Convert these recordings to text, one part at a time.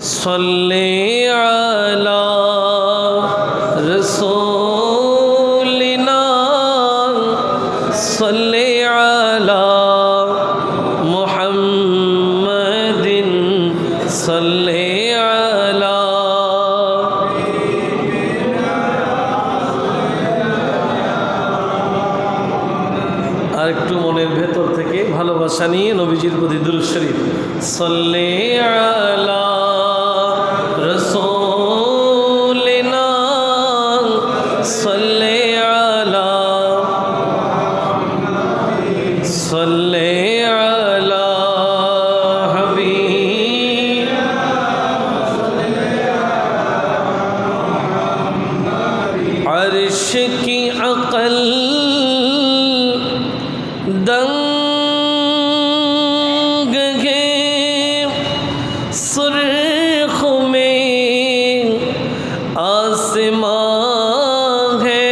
صلی علی رسولنا صلی علی محمد صلی علی আর একটু মনের ভেতর থেকে ভালোবাসা নিয়ে নবীজির প্রতি দুরূদ শরীফ সাল্লি আলা রাসূলিনা সাল্লি আলা সাল্লি আলা হাবিব अर्श की अक़ल दंग है सुर्ख में आसमां है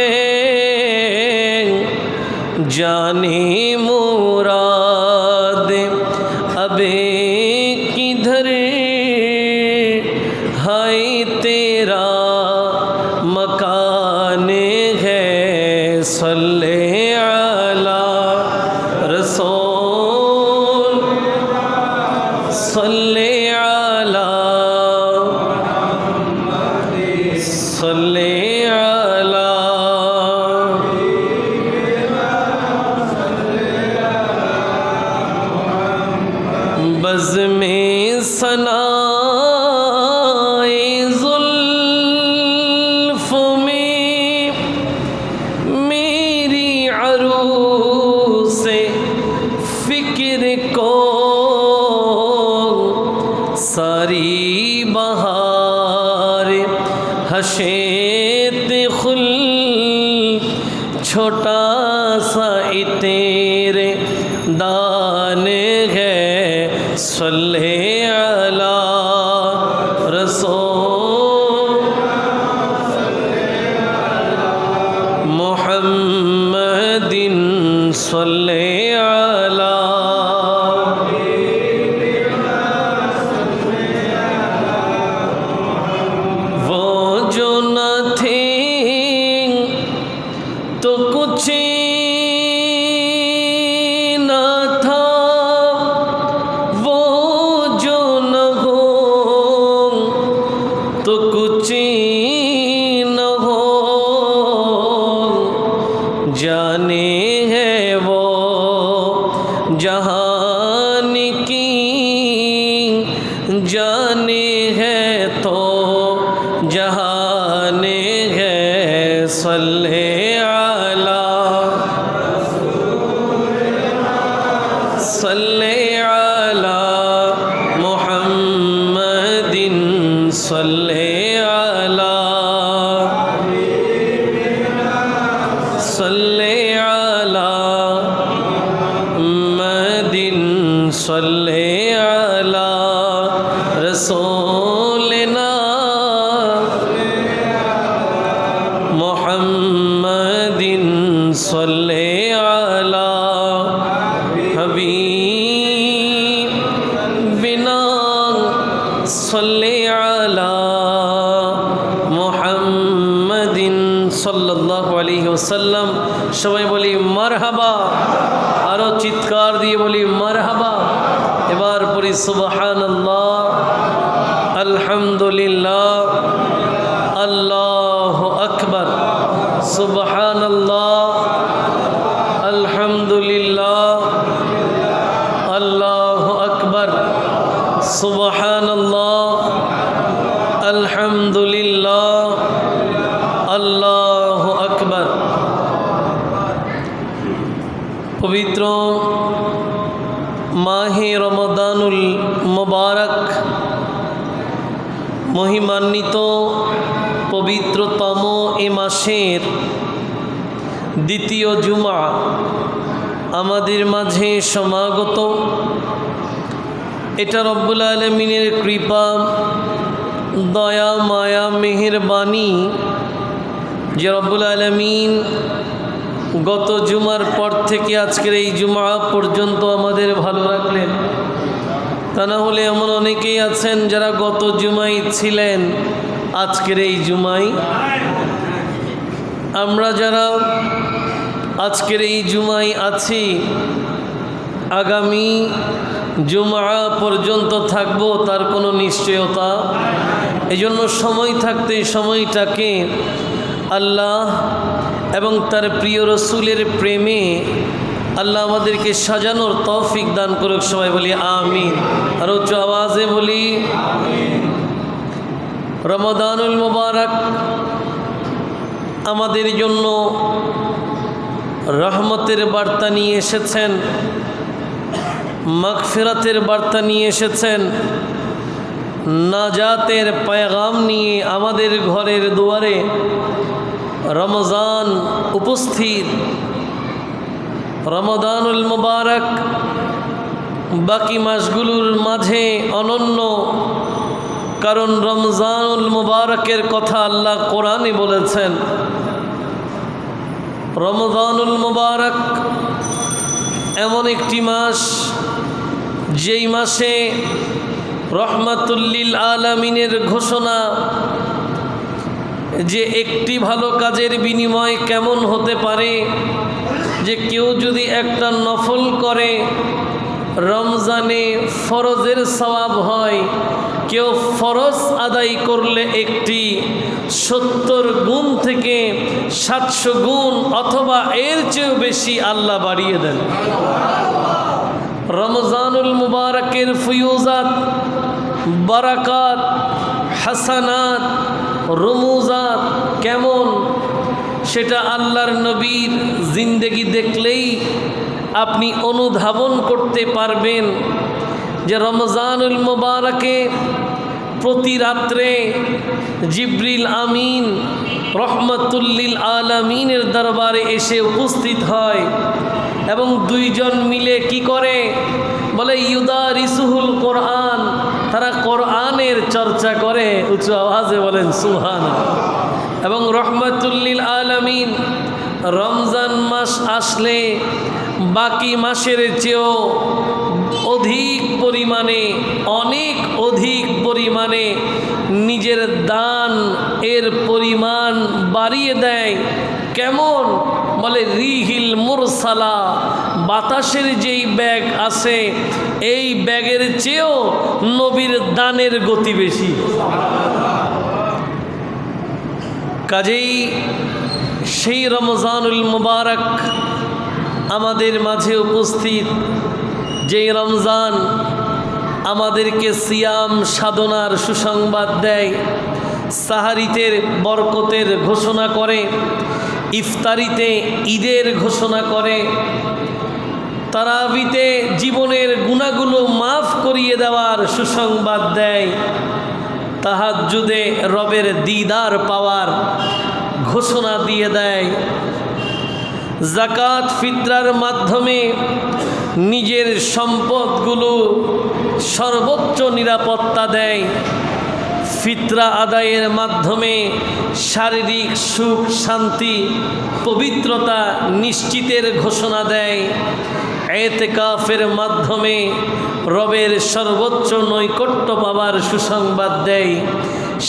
जाने मुराद अबे किधर हाय तेरा मकान है सल्ले अला रसूल सल्ले अला सल्ले अला बज़ में सनाए ज़ुल्फ़ में मेरी अरूसे फ़िक्र को सारी बहार हशेत खुल छोटा सा तेरे दान है सल्ले अला रसूल मुहम्मदिन सल्ले अला वो जो न थे तो कुछ न था वो जो न हो तो कुछ न हो जाने है वो जहान की जाने है तो जहान है सल्ले अला सल्ले अला मुहम्मदिन सल्ले अला सल्ले अला मुहम्मदिन सल्ले अला रसूलिना मुहम्मदिन सल्ले अला हबीबिना सल्ले अला मुहम्मदिन सल्लल्लाहु अलैहि वसल्लम সবাই বলি মারহাবা আরো চিৎকার দিয়ে বলি মারহাবা এবার পড়ি সুবহানাল্লাহ আলহামদুলিল্লাহ আল্লাহু আকবার সুবহানাল্লাহ আলহামদুলিল্লাহ আল্লাহু আকবার সুবহানাল্লাহ আলহামদুলিল্লাহ আল্লাহু আকবার পবিত্র মাহে রমাদানুল মুবারক মহিমান্বিত পবিত্রতম এ মাসের দ্বিতীয় জুমা আমাদের মাঝে সমাগত। এটা রব্বুল আলামিনের কৃপা, দয়া, মায়া, মেহেরবানি যে রব্বুল আলামিন গত জুমার পর থেকে আজকের এই জুমা পর্যন্ত আমাদের ভালো রাখলেন। তা না হলে এমন অনেকেই আছেন যারা গত জুমাই ছিলেন, আজকের এই জুমাই। আমরা যারা আজকের এই জুমাই আছি, আগামী জুমা পর্যন্ত থাকবো তার কোনো নিশ্চয়তা। এজন্য সময় থাকতে সময়টাকে আল্লাহ এবং তার প্রিয় রসুলের প্রেমে আল্লাহ আমাদেরকে সাজানোর তৌফিক দান করুক। সবাই বলি আমিন। আর উচ্চ আওয়াজে বলি রমাদানুল মুবারক আমাদের জন্য রহমতের বার্তা নিয়ে এসেছেন, মাগফিরাতের বার্তা নিয়ে এসেছেন, নাজাতের পেগাম নিয়ে আমাদের ঘরের দুয়ারে রমজান উপস্থিত। রমাদানুল মুবারক বাকি মাসগুলোর মাঝে অনন্য, কারণ রমজানুল মুবারকের কথা আল্লাহ কোরআনে বলেছেন। রমজানুল মুবারক এমন একটি মাস, যেই মাসে রহমাতুল্লিল আলামিনের ঘোষণা যে একটি ভালো কাজের বিনিময় কেমন হতে পারে, যে কেউ যদি একটা নফল করে রমজানে ফরজের সওয়াব হয়, কেউ ফরজ আদায় করলে একটি 70 গুণ থেকে 700 গুণ অথবা এর চেয়েও বেশি আল্লাহ বাড়িয়ে দেন। রমজানুল মুবারকের ফয়ুজাত, বারাকাত, হাসানাত, রুমুজাত কেমন, সেটা আল্লাহর নবীর জিন্দেগি দেখলেই আপনি অনুধাবন করতে পারবেন। যে রমজানুল মুবারকে প্রতি রাত্রে জিবরিল আমিন রহমাতুল্লিল আলামিনের দরবারে এসে উপস্থিত হয় এবং দুইজন মিলে কি করে, বলে ইউদারিসুহুল কোরআন, তারা কোরআনের চর্চা করে। উচ্চ আওয়াজে বলেন সুবহানাল্লাহ। এবং রহমাতুল্লিল আলামিন রমজান মাস আসলে বাকি মাসের চেয়েও অধিক পরিমাণে, অনেক অধিক পরিমাণে নিজের দান এর পরিমাণ বাড়িয়ে দেয়। কেমন, বলে রিহিল মুরসালা, বাতাসের যেই ব্যাগ আছে এই ব্যাগের চেয়েও নবীর দানের গতি বেশি। কাজেই সেই রমজানুল মুবারক আমাদের মাঝে উপস্থিত, যেই রমজান আমাদেরকে সিয়াম সাধনার সুসংবাদ দেয়, সাহারিতে বরকতের ঘোষণা করে, ইফতারিতে ঈদের ঘোষণা করে, তারাবিতে জীবনের গুনাহগুলো মাফ করিয়ে দেওয়ার সুসংবাদ দেয়, তাহাজ্জুদে রবের দিদার পাওয়ার ঘোষণা দিয়ে দেয়, যাকাত ফিতরার মাধ্যমে নিজের সম্পদগুলো সর্বোচ্চ নিরাপত্তা দেয়, ফিতরা আদায়ের মাধ্যমে শারীরিক সুখ শান্তি পবিত্রতা নিশ্চিতের ঘোষণা দেয়, এতেকাফের মাধ্যমে রবের সর্বোচ্চ নৈকট্য পাবার সুসংবাদ দেয়।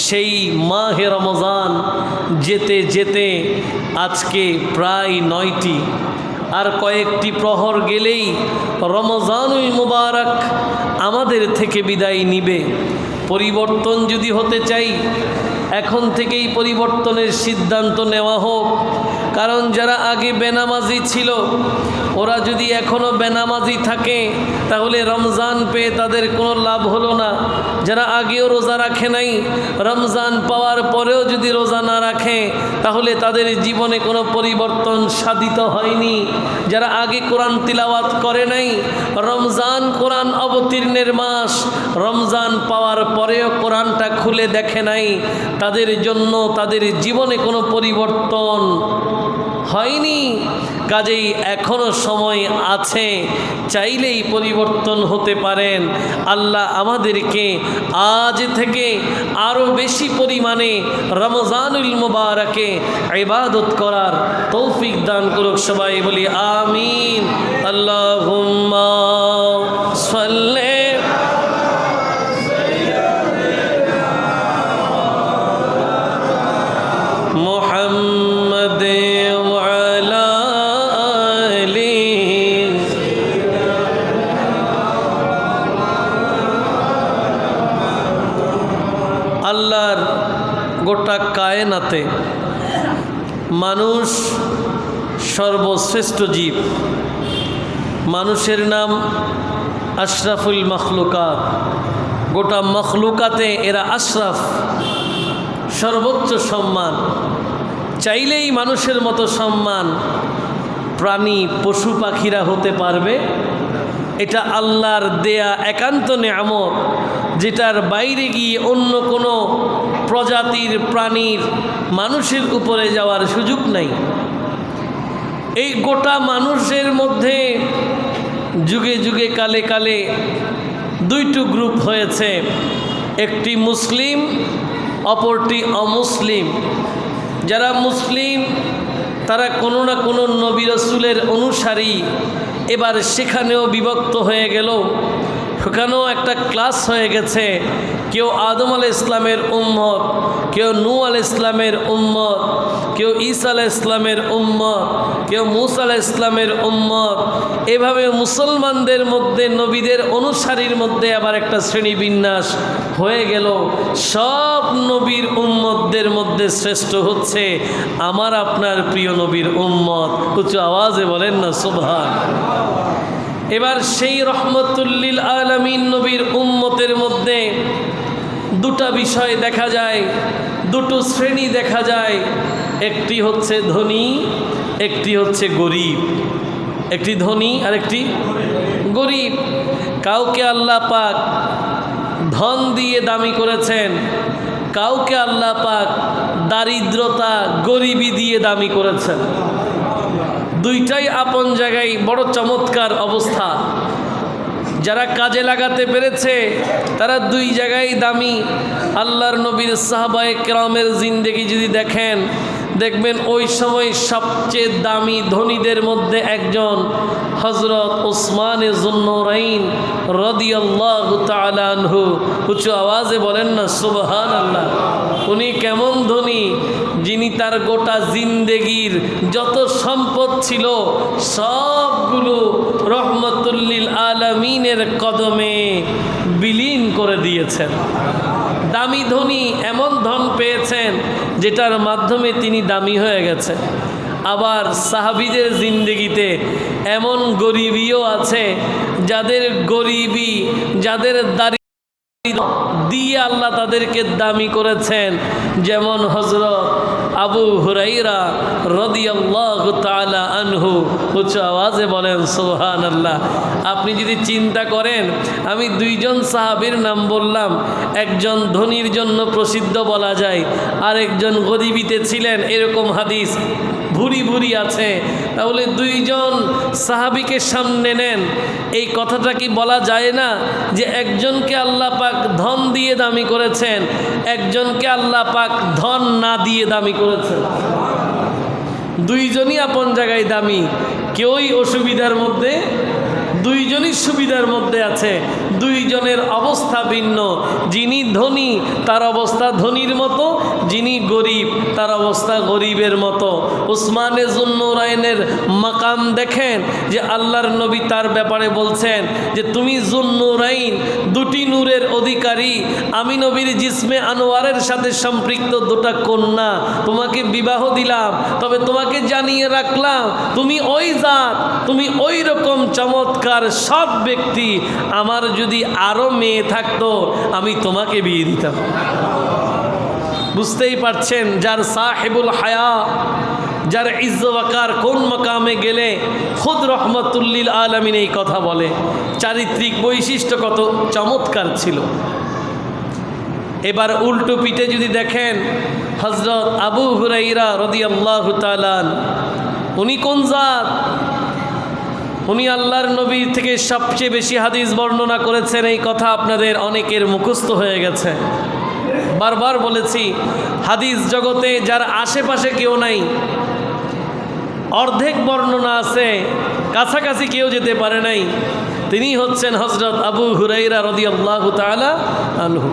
সেই মাহে রমজান যেতে যেতে আজকে প্রায় 9টি, আর কয়েকটি প্রহর গেলেই রমজানুল মুবারক আমাদের থেকে বিদায় নিবে। পরিবর্তন যদি হতে চাই, এখন থেকেই পরিবর্তনের সিদ্ধান্ত নেওয়া হোক। কারণ যারা আগে বেনামাজি ছিল, ওরা যদি এখনও বেনামাজি থাকে তাহলে রমজান পেয়ে তাদের কোনো লাভ হলো না। যারা আগেও রোজা রাখে নাই, রমজান পাওয়ার পরেও যদি রোজা না রাখে তাহলে তাদের জীবনে কোনো পরিবর্তন সাধিত হয়নি। যারা আগে কোরআন তিলাওয়াত করে নাই, রমজান কোরআন অবতীর্ণের মাস, রমজান পাওয়ার পরেও কোরআনটা খুলে দেখে নাই, তাদের জন্য তাদের জীবনে কোনো পরিবর্তন হয়নি। কাজেই এখনো সময় আছে, চাইলেই পরিবর্তন হতে পারেন। আল্লাহ আমাদেরকে আজ থেকে আরও বেশি পরিমাণে রমজানুল মুবারকে ইবাদত করার তৌফিক দান করুক। সবাই বলি আমিন। আল্লাহুম্মা সাল্লি আল্লাহর গোটা কায়নাতে মানুষ সর্বশ্রেষ্ঠ জীব। মানুষের নাম আশরাফুল মখলুকাত। গোটা মখলুকাতে এরা আশরাফ, সর্বোচ্চ সম্মান। চাইলেই মানুষের মতো সম্মান প্রাণী পশু পাখিরা হতে পারবে? এটা আল্লাহর দেয়া একান্ত নেয়ামত, যেটার বাইরে গিয়ে অন্য কোনো প্রজাতির প্রাণীর মানুষের উপরে যাওয়ার সুযোগ নাই। এই গোটা মানুষের মধ্যে যুগে যুগে কালে কালে দুইটো গ্রুপ হয়েছে, একটি মুসলিম, অপরটি অমুসলিম। যারা মুসলিম তারা কোনো না কোনো নবী রাসূলের অনুসারী। এবার সেখানেও বিভক্ত হয়ে গেল, সেখানেও একটা ক্লাস হয়ে গেছে। কেউ আদম আলাইহিস ইসলামের উম্মত, কেউ নূহ আলাইহিস ইসলামের উম্মত, কেউ ঈসা আলাইহিস ইসলামের উম্মত, কেউ মূসা আলাইহিস ইসলামের উম্মত। এভাবে মুসলমানদের মধ্যে নবীদের অনুসারীর মধ্যে আবার একটা শ্রেণীবিন্যাস হয়ে গেল। সব নবীর উম্মতদের মধ্যে শ্রেষ্ঠ হচ্ছে আমার আপনার প্রিয় নবীর উম্মত। উচ্চ আওয়াজে বলেন না সুবহান। এবার সেই রহমতুল্লিল আলামিন নবীর উম্মতের মধ্যে দুটা বিষয় দেখা যায়, দুটো শ্রেণী দেখা যায়। একটি হচ্ছে ধনী, একটি হচ্ছে গরিব। একটি ধনী আর একটি গরিব। কাউকে আল্লাহ পাক ধন দিয়ে দামি করেছেন, কাউকে আল্লাহ পাক দারিদ্রতা গরিবি দিয়ে দামি করেছেন। দুইটাই আপন জায়গায় বড় চমৎকার অবস্থা। যারা কাজে লাগাতে পেরেছে তারা দুই জায়গায় দামি। আল্লাহর নবীর সাহাবায়ে কেরামের জিন্দেগি যদি দেখেন, দেখবেন ওই সময় সবচেয়ে দামি ধনীদের মধ্যে একজন হযরত উসমানে যুন্নুরাইন রাদিয়াল্লাহু তাআলা আনহু। উচ্চ আওয়াজে বলেন না সুবহানাল্লাহ। উনি কেমন ধনী? যিনি তার গোটা জিন্দেগির যত সম্পদ ছিল সবগুলো রহমতুল্লিল আলামিনের কদমে বিলীন করে দিয়েছেন। দামি ধনী, এমন ধন পেয়েছেন যেটার মাধ্যমে তিনি দামি হয়ে গেছেন। আবার সাহাবীদের জিন্দেগিতে এমন গরিবিও আছে, যাদের গরিবি, যাদের দারিদ্র দিয়ে আল্লাহ তাদেরকে দামি করেছেন। যেমন হযরত আবু হুরাইরা রাদিয়াল্লাহু তাআলা আনহু। উচ্চ আওয়াজে বলেন সুবহানাল্লাহ। আপনি যদি চিন্তা করেন, আমি দুইজন সাহাবীর নাম বললাম, একজন ধনীর জন্য প্রসিদ্ধ বলা যায়, আর একজন গরিবিতে ছিলেন, এরকম হাদিস ভুরি ভুরি আছে। তাহলে দুইজন সাহাবীকে সামনে নেন, এই কথাটা কি বলা যায় না যে একজনকে আল্লাহ পাক ধন দিয়ে দামি করেছেন, একজনকে আল্লাহ পাক ধন না দিয়ে দামি করেছেন? দুইজনই আপন জায়গায় দামি, কেউই অসুবিধার মধ্যে, দুইজনই সুবিধার মধ্যে আছে। দুইজনের অবস্থা ভিন্ন। যিনি ধনী তার অবস্থা ধনীর মতো, যিনি গরিব তার অবস্থা গরিবের মতো। উসমানে যুন্নুরাইনের মাকাম দেখেন যে আল্লাহর নবী তার ব্যাপারে বলছেন যে তুমি যুন্নুরাইন, দুটি নূরের অধিকারী। আমি নবীর জিসমে আনোয়ারের সাথে সম্পৃক্ত দুটা কন্যা, তোমাকে বিবাহ দিলাম, তবে তোমাকে জানিয়ে রাখলাম তুমি ওই জাত, তুমি ওই রকম চমৎকার সব ব্যক্তি। আমার যদি আরো মেয়ে থাকতো আমি তোমাকে বিয়ে দিতাম। বুঝতেই পারছেন, যার সাহেবুল হায়া, যার ইজ্জত কোন মাকামে গেলে খুদ রহমতুল্লিল আলামিন এই কথা বলে। চারিত্রিক বৈশিষ্ট্য কত চমৎকার ছিল। এবার উল্টো পিঠে যদি দেখেন, হযরত আবু হুরাইরা রাদিয়াল্লাহু তাআলা, উনি কোন জাত? উনি আল্লাহর নবীর থেকে সবচেয়ে বেশি হাদিস বর্ণনা করেছেন। এই কথা আপনাদের অনেকের মুখস্থ হয়ে গেছে। বারবার বলেছি, হাদিস জগতে যার আশেপাশে কেউ নাই, অর্ধেক বর্ণনা আছে, কাছাকাছি কেউ যেতে পারে নাই, তিনি হচ্ছেন হযরত আবু হুরাইরা রাদিয়াল্লাহু তাআলা আনহু।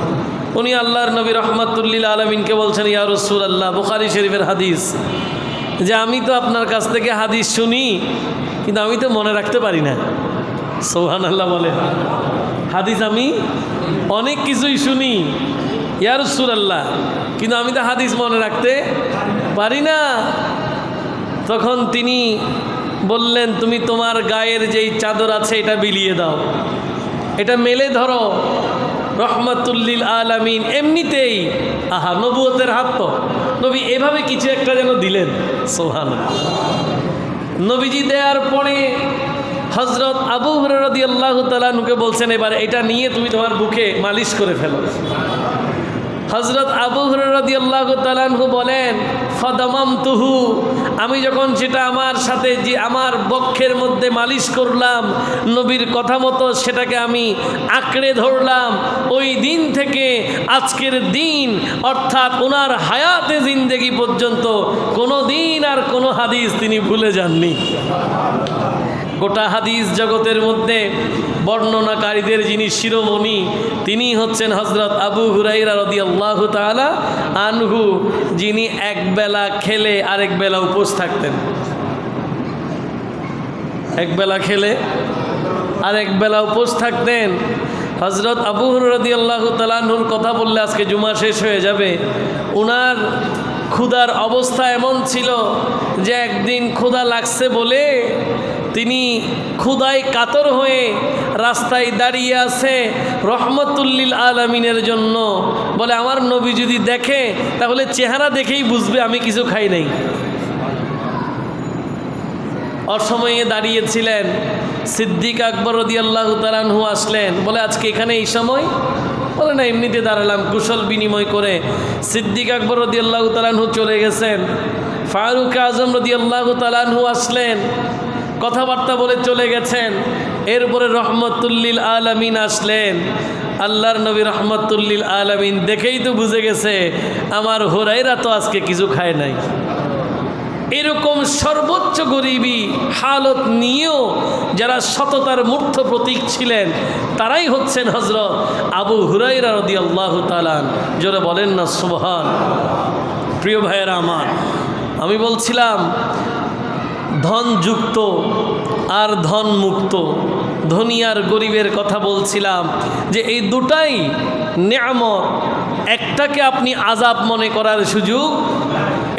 উনি আল্লাহর নবী রহমাতুল্লিল আলামিনকে বলছেন, ইয়া রাসূলুল্লাহ, বুখারী শরীফের হাদিস, যে আমি তো আপনার কাছ থেকে হাদিস শুনি, কিন্তু আমি তো মনে রাখতে পারি না। সুবহানাল্লাহ বলে, হাদিস আমি অনেক কিছুই শুনি, ইয়া রাসূলুল্লাহ, কিন্তু আমি তো হাদিস মনে রাখতে পারি না। তখন তিনি বললেন, তুমি তোমার গায়ের যেই চাদর আছে এটা বিলিয়ে দাও, এটা মেলে ধরো। রহমাতুল্লিল আলামিন এমনিতেই, আহা নবুয়তের হাত তো, নবী এভাবে কিছু একটা যেন দিলেন। সুবহানাল্লাহ। নবীজি দেওয়ার পরে হযরত আবু হুরায়রা রাদিয়াল্লাহু তাআলা আনহুকে বলছেন, এবার এটা নিয়ে তুমি তোমার বুকে মালিশ করে ফেলো। হযরত আবু হুরায়রা রাদিয়াল্লাহু তাআলা আনহু বলেন, ফাদামামতুহু, আমি যখন সেটা আমার সাথে যে আমার বক্ষের মধ্যে মালিশ করলাম, নবীর কথা মতো সেটাকে আমি আঁকড়ে ধরলাম। ওই দিন থেকে আজকের দিন অর্থাৎ ওনার হায়াতে জিন্দেগি পর্যন্ত কোনো দিন আর কোনো হাদিস তিনি ভুলে যাননি। গোটা হাদিস জগতের মধ্যে বর্ণনাকারীদের যিনি শিরোমণি, তিনি হচ্ছেন হযরত আবু হুরায়রা রাদিয়াল্লাহু তাআলা আনহু, যিনি একবেলা খেলে আরেক বেলা উপোস থাকতেন। একবেলা খেলে আরেক বেলা উপোস থাকতেন। হযরত আবু হুরায়রা রাদিয়াল্লাহু তাআলা আনহুর কথা বললে আজকে জুমা শেষ হয়ে যাবে। ওনার ক্ষুধার অবস্থা এমন ছিল যে একদিন ক্ষুধা লাগছে বলে তিনি ক্ষুধায় কাতর হয়ে রাস্তায় দাঁড়িয়ে আছে রহমতুল্লিল আলামিনের জন্য। বলে আমার নবী যদি দেখে তাহলে চেহারা দেখেই বুঝবে আমি কিছু খাই নাই। অসময়ে দাঁড়িয়েছিলেন। সিদ্দিক আকবর রাদিয়াল্লাহু তাআলা আনহু আসলেন, বলে আজকে এখানে এই সময়? বলে না, এমনিতে দাঁড়ালাম কুশল বিনিময় করে। সিদ্দিক আকবর রাদিয়াল্লাহু তাআলা আনহু চলে গেছেন। ফারুক আজম রাদিয়াল্লাহু তাআলা আনহু আসলেন, কথাবার্তা বলে চলে গেছেন। এরপরে রহমতুল্লিল আলামিন আসলেন। আল্লাহর নবী রহমতুল্লিল আলামিন দেখেই তো বুঝে গেছে আমার হুরায়রা তো আজকে কিছু খায় নাই। এরকম সর্বোচ্চ গরিবী হালত নিয়েও যারা সততার মূর্ত প্রতীক ছিলেন তারাই হচ্ছেন হযরত আবু হুরায়রা রাদিয়াল্লাহু তাআলা। জোরে বলেন না সুবহান। প্রিয় ভাইয়েরা আমার, আমি বলছিলাম ধনযুক্ত আর ধন মুক্ত, ধনী আর গরিবের কথা বলছিলাম যে এই দুটাই নেয়ামত। একটাকে আপনি আযাব মনে করার সুযোগ,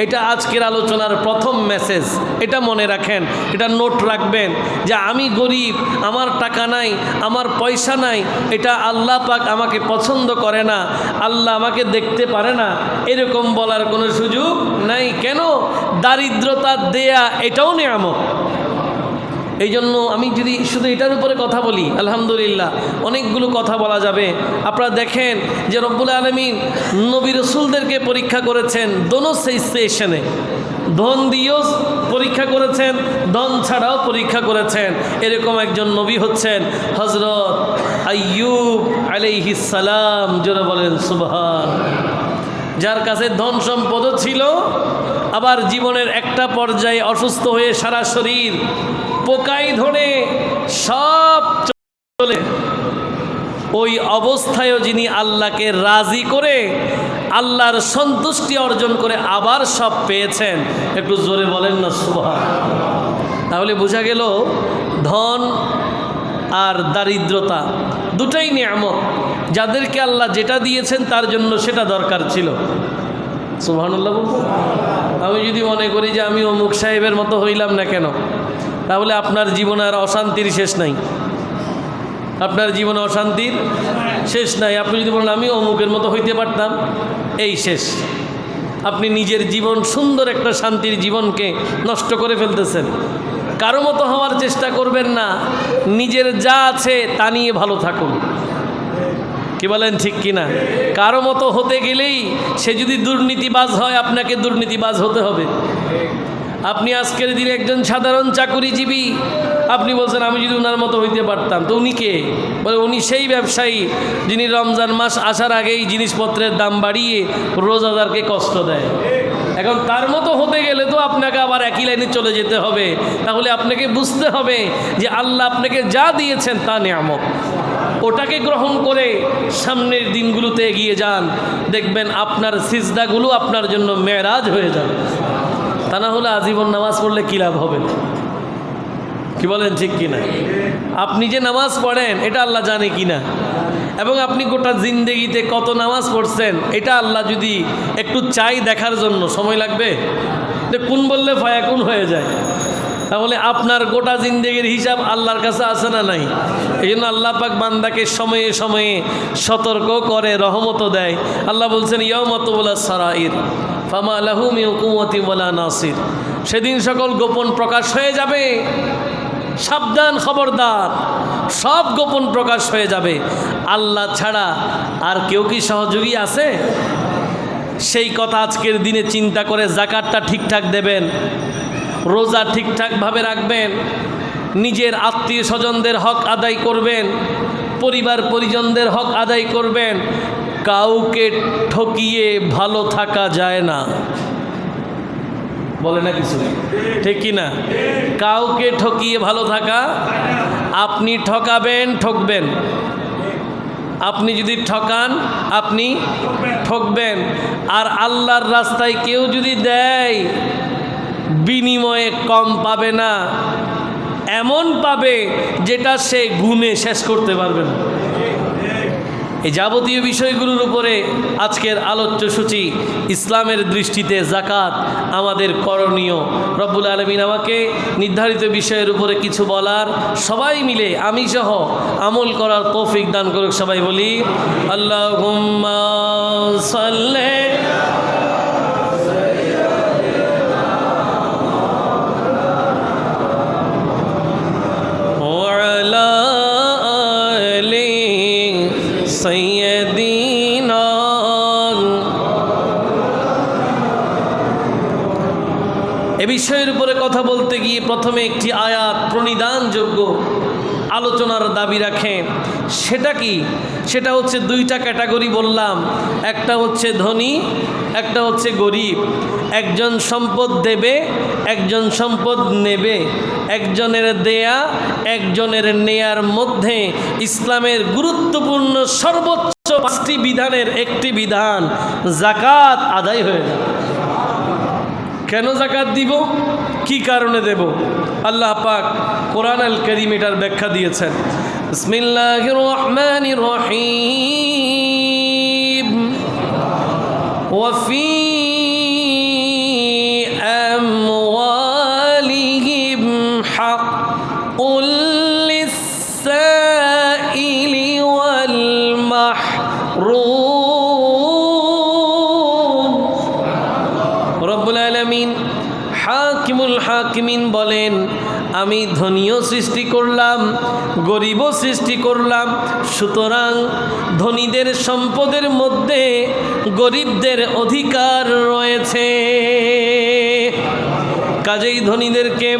এটা আজকের আলোচনার প্রথম মেসেজ। এটা মনে রাখেন, এটা নোট রাখবেন যে আমি গরিব, আমার টাকা নাই, আমার পয়সা নাই, এটা আল্লাহ পাক আমাকে পছন্দ করে না, আল্লাহ আমাকে দেখতে পারে না, এরকম বলার কোনো সুযোগ নাই। কেন? দারিদ্রতা দেয়া এটাও নেয়ামত। এই জন্য আমি যদি শুধু এটার উপরে কথা বলি, আলহামদুলিল্লাহ অনেকগুলো কথা বলা যাবে। আপনারা দেখেন যে রব্বুল আলামিন নবী রাসূলদেরকে পরীক্ষা করেছেন দোনো সিচুয়েশনে। ধন দিয়েও পরীক্ষা করেছেন, ধন ছাড়াও পরীক্ষা করেছেন। এরকম একজন নবী হচ্ছেন হযরত আইয়ুব আলাইহিস সালাম। জোরে বলেন সুবহান। যার কাছে ধন সম্পদও ছিল, আবার জীবনের একটা পর্যায়ে অসুস্থ হয়ে সারা শরীর পোকাই ধরে সব চলে, ওই অবস্থায়ও যিনি আল্লাহকে রাজি করে আল্লাহর সন্তুষ্টি অর্জন করে আবার সব পেয়েছেন। একটু জোরে বলেন না সুবহান। তাহলে বোঝা গেল ধন আর দারিদ্রতা দুটাই নিয়ামত। যাদেরকে আল্লাহ যেটা দিয়েছেন তার জন্য সেটা দরকার ছিল। সুবহানাল্লাহ বলবো। আমি যদি মনে করি যে আমি অমুক সাহেবের মতো হইলাম না কেন, তাহলে আপনার জীবনে আর অশান্তির শেষ নাই। আপনার জীবনে অশান্তির শেষ নাই। আপনি যদি বলেন আমি অমুকের মতো হইতে পারতাম, এই শেষ। আপনি নিজের জীবন, সুন্দর একটা শান্তির জীবনকে নষ্ট করে ফেলতেছেন। কারো মতো হওয়ার চেষ্টা করবেন না, নিজের যা আছে তা নিয়ে ভালো থাকুন। কি বলেন, ঠিক কিনা? কারো মতো হতে গেলেই সে যদি দুর্নীতিবাজ হয় আপনাকে দুর্নীতিবাজ হতে হবে। আপনি আজকের দিনে একজন সাধারণ চাকুরিজীবী, আপনি বলছেন আমি যদি ওনার মতো হইতে পারতাম, তো উনি কে? বলে উনি সেই ব্যবসায়ী যিনি রমজান মাস আসার আগেই জিনিসপত্রের দাম বাড়িয়ে রোজাদারকে কষ্ট দেয়। এখন তার মতো হতে গেলে তো আপনাকে আবার একই লাইনে চলে যেতে হবে। তাহলে আপনাকে বুঝতে হবে যে আল্লাহ আপনাকে যা দিয়েছেন তা নিয়ামত, ওটাকে গ্রহণ করে সামনের দিনগুলোতে এগিয়ে যান। দেখবেন আপনার সিজদাগুলো আপনার জন্য মেরাজ হয়ে যাবে। তা না হলে আজীবন নামাজ পড়লে কী লাভ হবে? কি বলেন, ঠিক কিনা? আপনি যে নামাজ পড়েন এটা আল্লাহ জানে কিনা? এবং আপনি গোটা জিন্দেগিতে কত নামাজ পড়ছেন এটা আল্লাহ যদি একটু চাই দেখার জন্য সময় লাগবে, যে কোন বললে ফায়াকুন হয়ে যায়। তাহলে আপনার গোটা জিন্দেগির হিসাব আল্লাহর কাছে আছে না নাই? এই জন্য আল্লাহ পাক বান্দাকে সময়ে সময়ে সতর্ক করে, রহমতও দেয়। আল্লাহ বলছেন ইয়াউমা তুবলা সারাইর ফামা লাহু মিন কুওয়াতিন ওয়ালা নাসির, সেদিন সকল গোপন প্রকাশ হয়ে যাবে। সাবধান, খবরদার, সব গোপন প্রকাশ হয়ে যাবে। আল্লাহ ছাড়া আর কেউ কি সহযোগী আছে? সেই কথা আজকের দিনে চিন্তা করে যাকাতটা ঠিকঠাক দেবেন, রোজা ঠিকঠাকভাবে রাখবেন, নিজের আত্মীয় স্বজনদের হক আদায় করবেন, পরিবার পরিজনদের হক আদায় করবেন। কাউকে ঠকিয়ে ভালো থাকা যায় না, বলে না কিছু, ঠিক কি না? কাউকে ঠকিয়ে ভালো থাকা, আপনি ঠকাবেন, ঠকবেন। আপনি যদি ঠকান আপনি ঠকবেন। আর আল্লাহর রাস্তায় কেউ যদি দেয় বিনিময়ে কম পাবে না, এমন পাবে যেটা সে গুণে শেষ করতে পারবে না। এই যাবতীয় বিষয়গুলোর উপরে আজকের আলোচ্য সূচি। ইসলামের দৃষ্টিতে যাকাত আমাদের করণীয়। রব্বুল আলামিন আমাকে নির্ধারিত বিষয়ের উপরে কিছু বলার, সবাই মিলে আমি সহ আমল করার তৌফিক দান করুক। সবাই বলি আল্লাহুম্মা সাল্লি সাইয়্যিদিনা। এ বিষয়ের উপরে কথা বলতে গিয়ে প্রথমে একটি আয়াত প্রণিধানযোগ্য আলোচনার দাবি রাখে। সেটা কি? সেটা হচ্ছে দুইটা ক্যাটাগরি বললাম, একটা হচ্ছে ধনী, একটা হচ্ছে গরিব। একজন সম্পদ দেবে, একজন সম্পদ নেবে। একজনের দেয়া, একজনের নেয়ার মধ্যে ইসলামের গুরুত্বপূর্ণ সর্বোচ্চ 5টি বিধানের একটি বিধান যাকাত আদায় হয়ে যাবে। কেন যাকাত দিব, কি কারণে দেব? আল্লাহ পাক কোরআন আল কারীম এটার ব্যাখ্যা দিয়েছেন। বিসমিল্লাহির রহমানির রহিম। ওয়া ফি আমওয়ালিহিম হাক্কুল লিস-সাইলি ওয়াল মাহরুম। রব্বুল আলামিন হাকিমুল হাকিমিন বলেন, আমি ধনীও সৃষ্টি করলাম, গরিবও সৃষ্টি করলাম। সুতরাং ধনীদের সম্পদের মধ্যে গরিবদের অধিকার রয়েছে। কাজেই ধনীদেরকে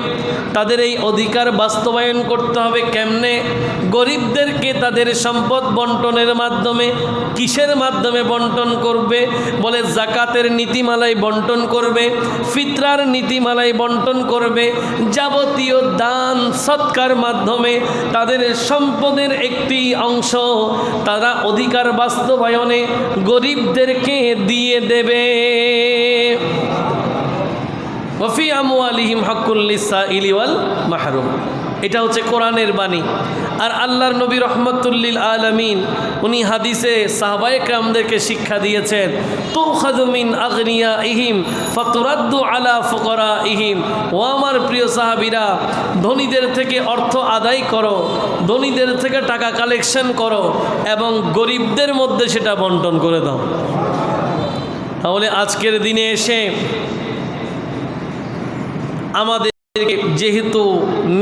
তাদের এই অধিকার বাস্তবায়ন করতে হবে। কেমনে? গরিবদেরকে তাদের সম্পদ বন্টনের মাধ্যমে। কিসের মাধ্যমে বন্টন করবে? বলে যাকাতের নীতিমালায় বন্টন করবে, ফিতরার নীতিমালায় বন্টন করবে। যাবতীয় দান সৎকার মাধ্যমে তাদের সম্পদের একটি অংশ তারা অধিকার বাস্তবায়নে গরিবদেরকে দিয়ে দেবে। ওয়াফি আমওয়ালিহিম হাক্কুল লিস-সাইলি ওয়াল মাহরুম। এটা হচ্ছে কোরআনের বাণী। আর আল্লাহর নবী রহমাতুল্লিল আলামিন উনি হাদিসে সাহাবায়ে কেরামদেরকে শিক্ষা দিয়েছেন, তুখাযু মিন আগনিয়াইহিম ফাতুরাদ্দু আলা ফুকারাইহিম। ও আমার প্রিয় সাহাবীরা, ধনীদের থেকে অর্থ আদায় করো, ধনীদের থেকে টাকা কালেকশন করো এবং গরিবদের মধ্যে সেটা বন্টন করে দাও। তাহলে আজকের দিনে এসে আমাদের যেহেতু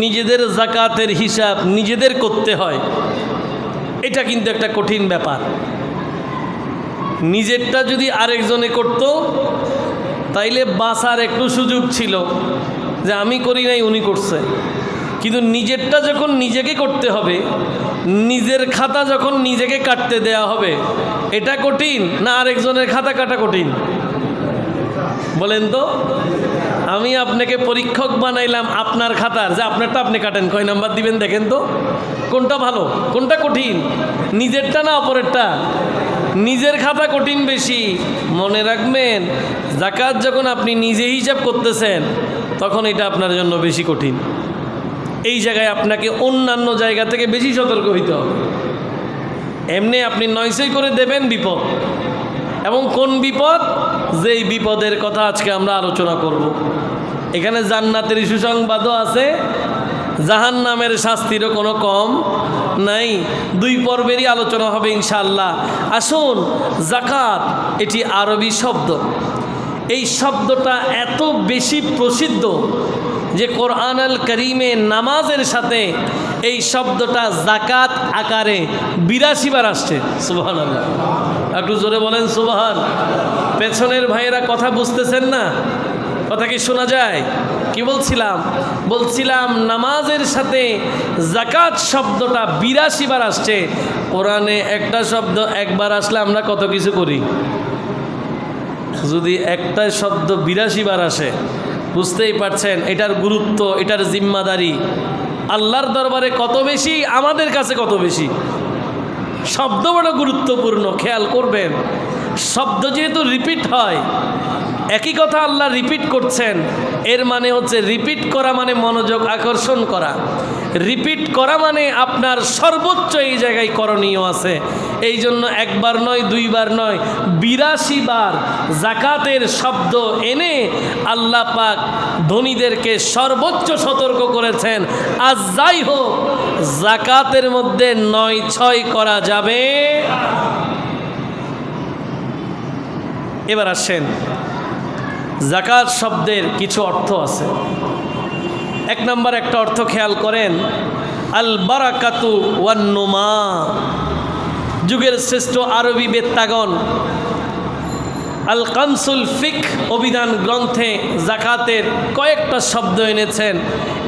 নিজেদের যাকাতের হিসাব নিজেদের করতে হয়, এটা কিন্তু একটা কঠিন ব্যাপার। নিজেরটা যদি আরেকজনে করত তাইলে বাঁচার একটু সুযোগ ছিল, যে আমি করি নাই উনি করছে। কিন্তু নিজেরটা যখন নিজেকে করতে হবে, নিজের খাতা যখন নিজেকে কাটতে দেয়া হবে, এটা কঠিন না আরেকজনের খাতা কাটা কঠিন? বলেন তো। আমি আপনাকে পরীক্ষক বানাইলাম আপনার খাতার, যে আপনারটা আপনি কাটেন, কয় নাম্বার দিবেন দেখেন তো, কোনটা ভালো কোনটা কঠিন? নিজেরটা না অপরেরটা? নিজের খাতা কঠিন বেশি। মনে রাখবেন, যাকাত যখন আপনি নিজে হিসাব করতেছেন তখন এটা আপনার জন্য বেশি কঠিন। এই জায়গায় আপনাকে অন্যান্য জায়গা থেকে বেশি সতর্ক হইতে হবে। এমনি আপনি নয়সই করে দেবেন বিপদ। এবং কোন বিপদ? যেই বিপদের কথা আজকে আমরা আলোচনা করব। এখানে জান্নাতের সুসংবাদও আছে, জাহান্নামের শাস্তিরও কোনো কম নাই। 2 পর্বেরই আলোচনা হবে ইনশাআল্লাহ। আসুন, যাকাত এটি আরবি শব্দ। এই শব্দটা এত বেশি প্রসিদ্ধ যে কোরআন আল কারীমে নামাজের সাথে এই শব্দটা যাকাত আকারে 82 বার আসছে। সুবহানাল্লাহ, একটু জোরে বলেন সুবহান। পেছনের ভাইয়েরা কথা বুঝতেছেন না? কথা কি শোনা যায়? কি বলছিলাম নামাজের সাথে যাকাত শব্দটা 82 বার আসছে। কোরআনে একটা শব্দ একবার আসলে আমরা কত কিছু করি। যদি একটা শব্দ 82 বার আসে, বুঝতেই পারছেন এটার গুরুত্ব, এটার জিম্মাদারি আল্লাহর দরবারে কত বেশি, আমাদের কাছে কত বেশি। শব্দ বড় গুরুত্বপূর্ণ, খেয়াল করবেন। শব্দ যেহেতু রিপিট হয়, একই কথা আল্লাহ রিপিট করছেন, এর মানে হচ্ছে রিপিট করা মানে মনোযোগ আকর্ষণ করা। রিপিট করা মানে আপনার সর্বোচ্চ এই জায়গায় করণীয় আছে। এই জন্য একবার নয়, 2 বার নয়, 82 বার যাকাতের শব্দ এনে আল্লাহ পাক ধনীদেরকে সর্বোচ্চ সতর্ক করেছেন। আজ যাই হোক, যাকাতের মধ্যে 9-6 করা যাবে। এবার আসেন, যাকাত শব্দের কিছু অর্থ আছে। 1 নম্বর একটা অর্থ খেয়াল করেন, আল বারাকাতু ওয়ান নুমা। যুগের শ্রেষ্ঠ আরবি বেত্তাগণ আল কামসুল ফিক অভিধান গ্রন্থে যাকাতের কয়েকটা শব্দ এনেছেন।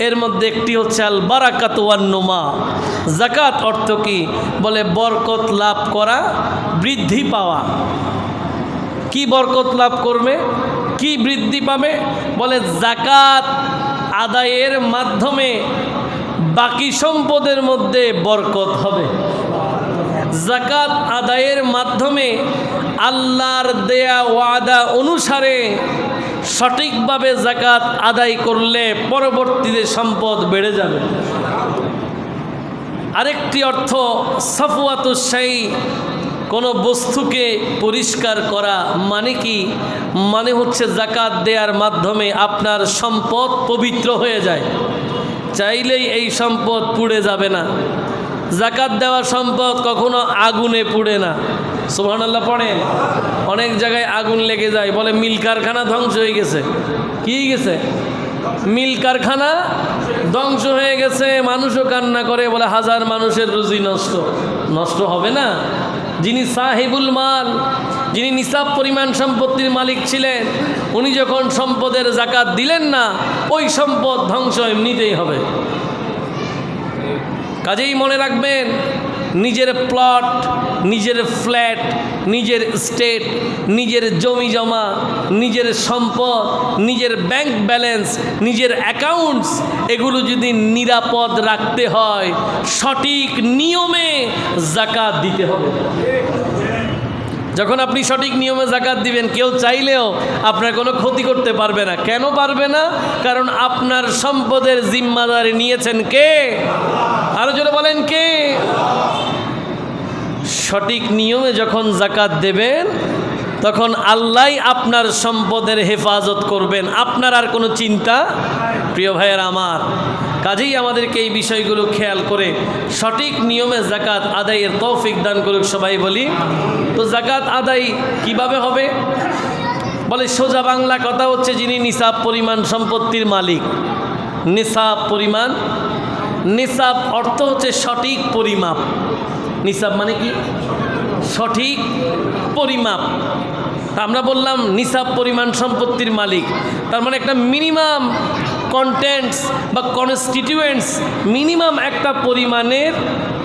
এর মধ্যে একটি হচ্ছে আল বারাকাতু ওয়ান নুমা। যাকাত অর্থ কি? বলে বরকত লাভ করা, বৃদ্ধি পাওয়া। কি বরকত লাভ করবে, কি বৃদ্ধি পাবে? বলে যাকাত আদায়ের মাধ্যমে বাকি সম্পদের মধ্যে বরকত হবে। যাকাত আদায়ের মাধ্যমে আল্লাহর দেয়া ওয়াদা অনুসারে সঠিকভাবে যাকাত আদায় করলে পরবর্তীতে সম্পদ বেড়ে যাবে। আরেকটি অর্থ সাফওয়াতুশ শাই, কোনো বস্তুকে পরিষ্কার করা। মানে কি? মানে হচ্ছে যাকাত দেওয়ার মাধ্যমে আপনার সম্পদ পবিত্র হয়ে যায়। চাইলেই এই সম্পদ পুড়ে যাবে না। যাকাত দেওয়া সম্পদ কখনো আগুনে পুড়ে না। সুবহানাল্লাহ পড়েন। অনেক জায়গায় আগুন লেগে যায়, বলে মিল কারখানা ধ্বংস হয়ে গেছে। কি গেছে? মিল কারখানা ধ্বংস হয়ে গেছে। মানুষও কান্না করে, বলে 1000 মানুষের রুজি নষ্ট। নষ্ট হবে না? যিনি সাহেবুল মাল, যিনি নিসাব পরিমাণ সম্পত্তির মালিক ছিলেন, উনি যখন সম্পদের যাকাত দিলেন না, ওই সম্পদ ধ্বংস এমনিতেই হবে। কাজেই মনে রাখবেন, নিজের প্লট, নিজের ফ্ল্যাট, নিজের স্টেট, নিজের জমি জমা, নিজের সম্পদ, নিজের ব্যাংক ব্যালেন্স, নিজের অ্যাকাউন্টস, এগুলো যদি নিরাপদ রাখতে হয়, সঠিক নিয়মে যাকাত দিতে হবে। যখন আপনি সঠিক নিয়মে যাকাত দিবেন, কেউ চাইলেও আপনার কোনো ক্ষতি করতে পারবে না। কেন পারবে না? কারণ আপনার সম্পদের জিম্মাদারি নিয়েছেন কে? আরো জোরে বলেন, কে? সঠিক নিয়মে যখন যাকাত দেবেন, তখন আল্লাহই আপনার সম্পদের হেফাজত করবেন, আপনার আর কোনো চিন্তা। প্রিয় ভাইয়ের আমার, কাজেই আমাদেরকে এই বিষয়গুলো খেয়াল করে সঠিক নিয়মে যাকাত আদায়ের তৌফিক দান করুক সবাই বলি। তো যাকাত আদায় কিভাবে হবে? বলে সোজা বাংলা কথা হচ্ছে, যিনি নিসাব পরিমাণ সম্পত্তির মালিক। নিসাব পরিমাণ, নিসাব অর্থ হচ্ছে সঠিক পরিমাপ। নিসাব মানে কি? সঠিক পরিমাপ। আমরা বললাম নিসাব পরিমাণ সম্পত্তির মালিক, তার মানে একটা মিনিমাম কন্টেন্টস বা কনস্টিটিউয়েন্টস, মিনিমাম একটা পরিমাণের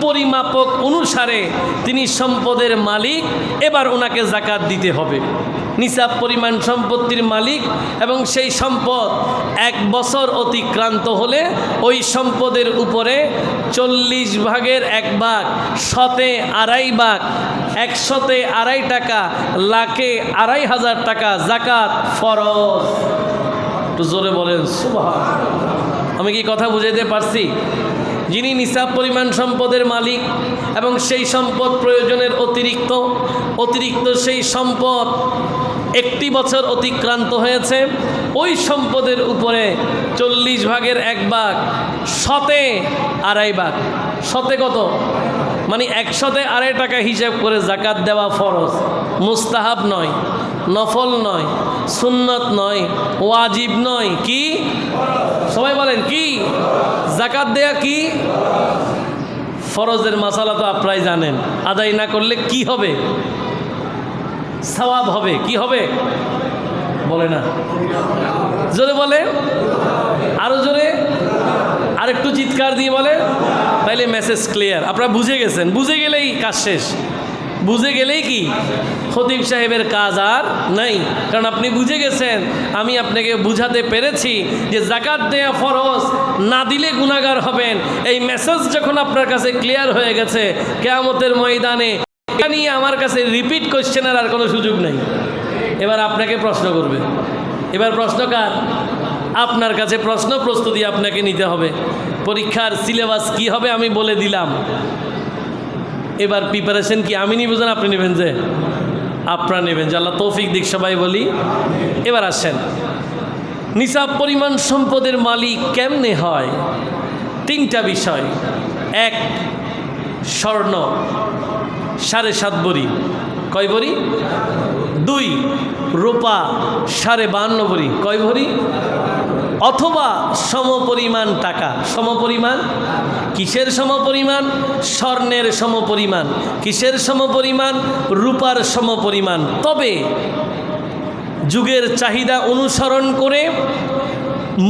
পরিমাপক অনুসারে তিনি সম্পদের মালিক। এবার ওনাকে যাকাত দিতে হবে। নিসাব পরিমাণ সম্পত্তির মালিক এবং সেই সম্পদ 1 বছর অতিক্রান্ত হলে ওই সম্পদের উপরে 40 ভাগের 1 ভাগ, 100-এ 2.5 ভাগ, 100-তে 2.5 টাকা, লাখে 2.500 টাকা যাকাত ফরজ। একটু জোরে বলেন সুবহান। আমি কি কথা বুঝাইতে পারছি? যিনি নিসাব পরিমাণ সম্পদের মালিক এবং সেই সম্পদ প্রয়োজনের অতিরিক্ত সেই সম্পদ একটি বছর অতিক্রান্ত হয়েছে, ওই সম্পদের উপরে 40 ভাগের 1 ভাগ, শতে 2.5 ভাগ। শতে কত? মানে 100-তে 2.5 টাকা হিসাব করে জাকাত দেওয়া ফরজ, মুস্তাহাব নয়, নফল নয়, সুন্নত নয়, ওয়াজিব নয়, কি? সবাই বলেন কি? জাকাত দেয়া কি? ফরজের মাসালা তো আপনারাই জানেন। আদায় না করলে কি হবে? সওয়াব হবে। কি হবে বলে না? জোরে বলে, আরো জোরে, আর একটু চিৎকার দিয়ে বলে, তাইলে মেসেজ ক্লিয়ার। আপনারা বুঝে গেছেন। বুঝে গেলেই কাজ শেষ। বুঝে গেলেই কি খতিব সাহেবের কাজ আর নাই, কারণ আপনি বুঝে গেছেন। আমি আপনাকে বুঝাতে পেরেছি যে জাকাত দেয়া ফরজ, না দিলে গুনাহগার হবেন। এই মেসেজ যখন আপনার কাছে ক্লিয়ার হয়ে গেছে, কিয়ামতের ময়দানে এটা নিয়ে আমার কাছে রিপিট কোশ্চেনের আর কোনো সুযোগ নেই। এবার আপনাকে প্রশ্ন করবে। এবার প্রশ্ন কার? আপনার কাছে প্রশ্ন প্রস্তুতি আপনাকে নিতে হবে। পরীক্ষার সিলেবাস কি হবে আমি বলে দিলাম। এবার প্রিপারেশন কি আমি নিব না আপনি নেবেন? যে আপনারা নেবেন, যে আল্লাহ তৌফিক দিক সবাই বলি। এবার আসেন, নিসাব পরিমাণ সম্পদের মালিক কেমনে হয়? 3টা বিষয়। 1, স্বর্ণ 7.5 ভরি। কয় ভরি? 2, রূপা 52.5 ভরি। কয় ভরি? অথবা সমপরিমাণ টাকা। সমপরিমাণ কিসের সমপরিমাণ? স্বর্ণের সমপরিমাণ। কিসের সমপরিমাণ? রূপার সমপরিমাণ। তবে যুগের চাহিদা অনুসরণ করে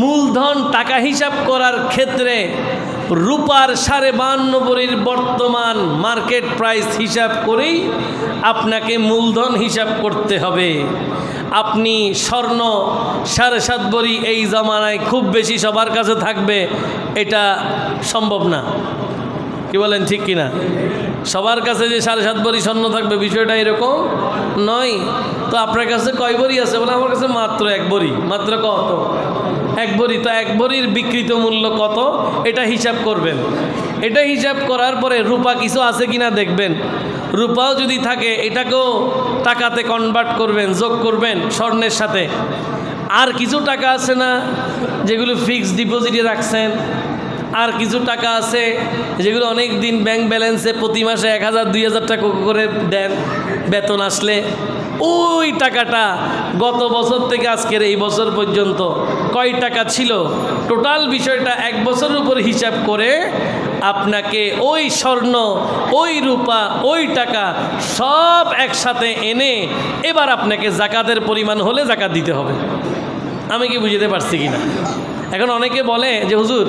মূলধন টাকা হিসাব করার ক্ষেত্রে রূপার 52.5 ভরির বর্তমান মার্কেট প্রাইস হিসাব করেই আপনাকে মূলধন হিসাব করতে হবে। আপনি স্বর্ণ 7.5 ভরি এই জমানায় খুব বেশি সবার কাছে থাকবে, এটা সম্ভব না। কি বলেন, ঠিক কিনা? সবার কাছে যে 7.5 ভরি স্বর্ণ থাকবে বিষয়টা এরকম নয়। তো আপনার কাছে কয় ভরি আছে? বলে আমার কাছে মাত্র 1 ভরি। মাত্র কত? 1 ভরি। তো 1 ভরির বিকৃত মূল্য কত এটা হিসাব করবেন। এটা হিসাব করার পরে রূপা কিছু আছে কিনা দেখবেন। রূপাও যদি থাকে এটাকেও টাকাতে কনভার্ট করবেন, যোগ করবেন স্বর্ণের সাথে। আর কিছু টাকা আছে না যেগুলো ফিক্সড ডিপোজিটে রাখছেন, আর কিছু টাকা আছে যেগুলো অনেক দিন ব্যাংক ব্যালেন্সে প্রতি মাসে 1000-2000 টাকা করে দেন বেতন আসলে। ওই টাকাটা গত বছর থেকে আজকের এই বছর পর্যন্ত কয় টাকা ছিল, টোটাল বিষয়টা 1 বছরের উপর হিসাব করে আপনাকে ওই স্বর্ণ, ওই রূপা, ওই টাকা সব একসাথে এনে এবার আপনাকে জাকাতের পরিমাণ হলে জাকাত দিতে হবে। আমি কি বুঝতে পারছি কিনা? এখন অনেকে বলে যে হুজুর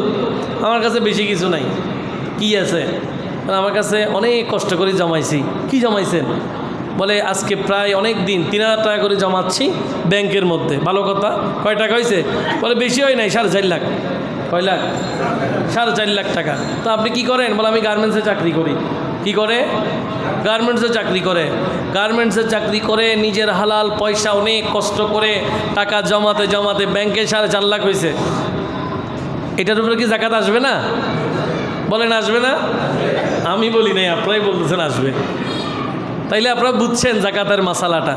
আমার কাছে বেশি কিছু নাই। কি আছে? আমার কাছে অনেক কষ্ট করে জমাইছি। কি জমাইছেন? বলে আজকে প্রায় অনেক দিন 3000 টাকা করে জমাচ্ছি ব্যাংকের মধ্যে। ভালো কথা। কয় টাকা হয়েছে? বলে বেশি হয় নাই, 4.5 লাখ। কয় লাখ? 4.5 লাখ টাকা। তো আপনি কি করেন? বলে আমি গার্মেন্টসে চাকরি করি। কি করে? গার্মেন্টসে চাকরি করে। গার্মেন্টসে চাকরি করে নিজের হালাল পয়সা অনেক কষ্ট করে টাকা জমাতে জমাতে ব্যাংকে 4.5 লাখ হয়েছে। এটার উপরে কি জাকাত আসবে না? বলেন আসবে না? আমি বলি নাই, আপনারাই বলতেছেন আসবে। তাইলে আপনারা বুঝছেন জাকাতের মাসালাটা।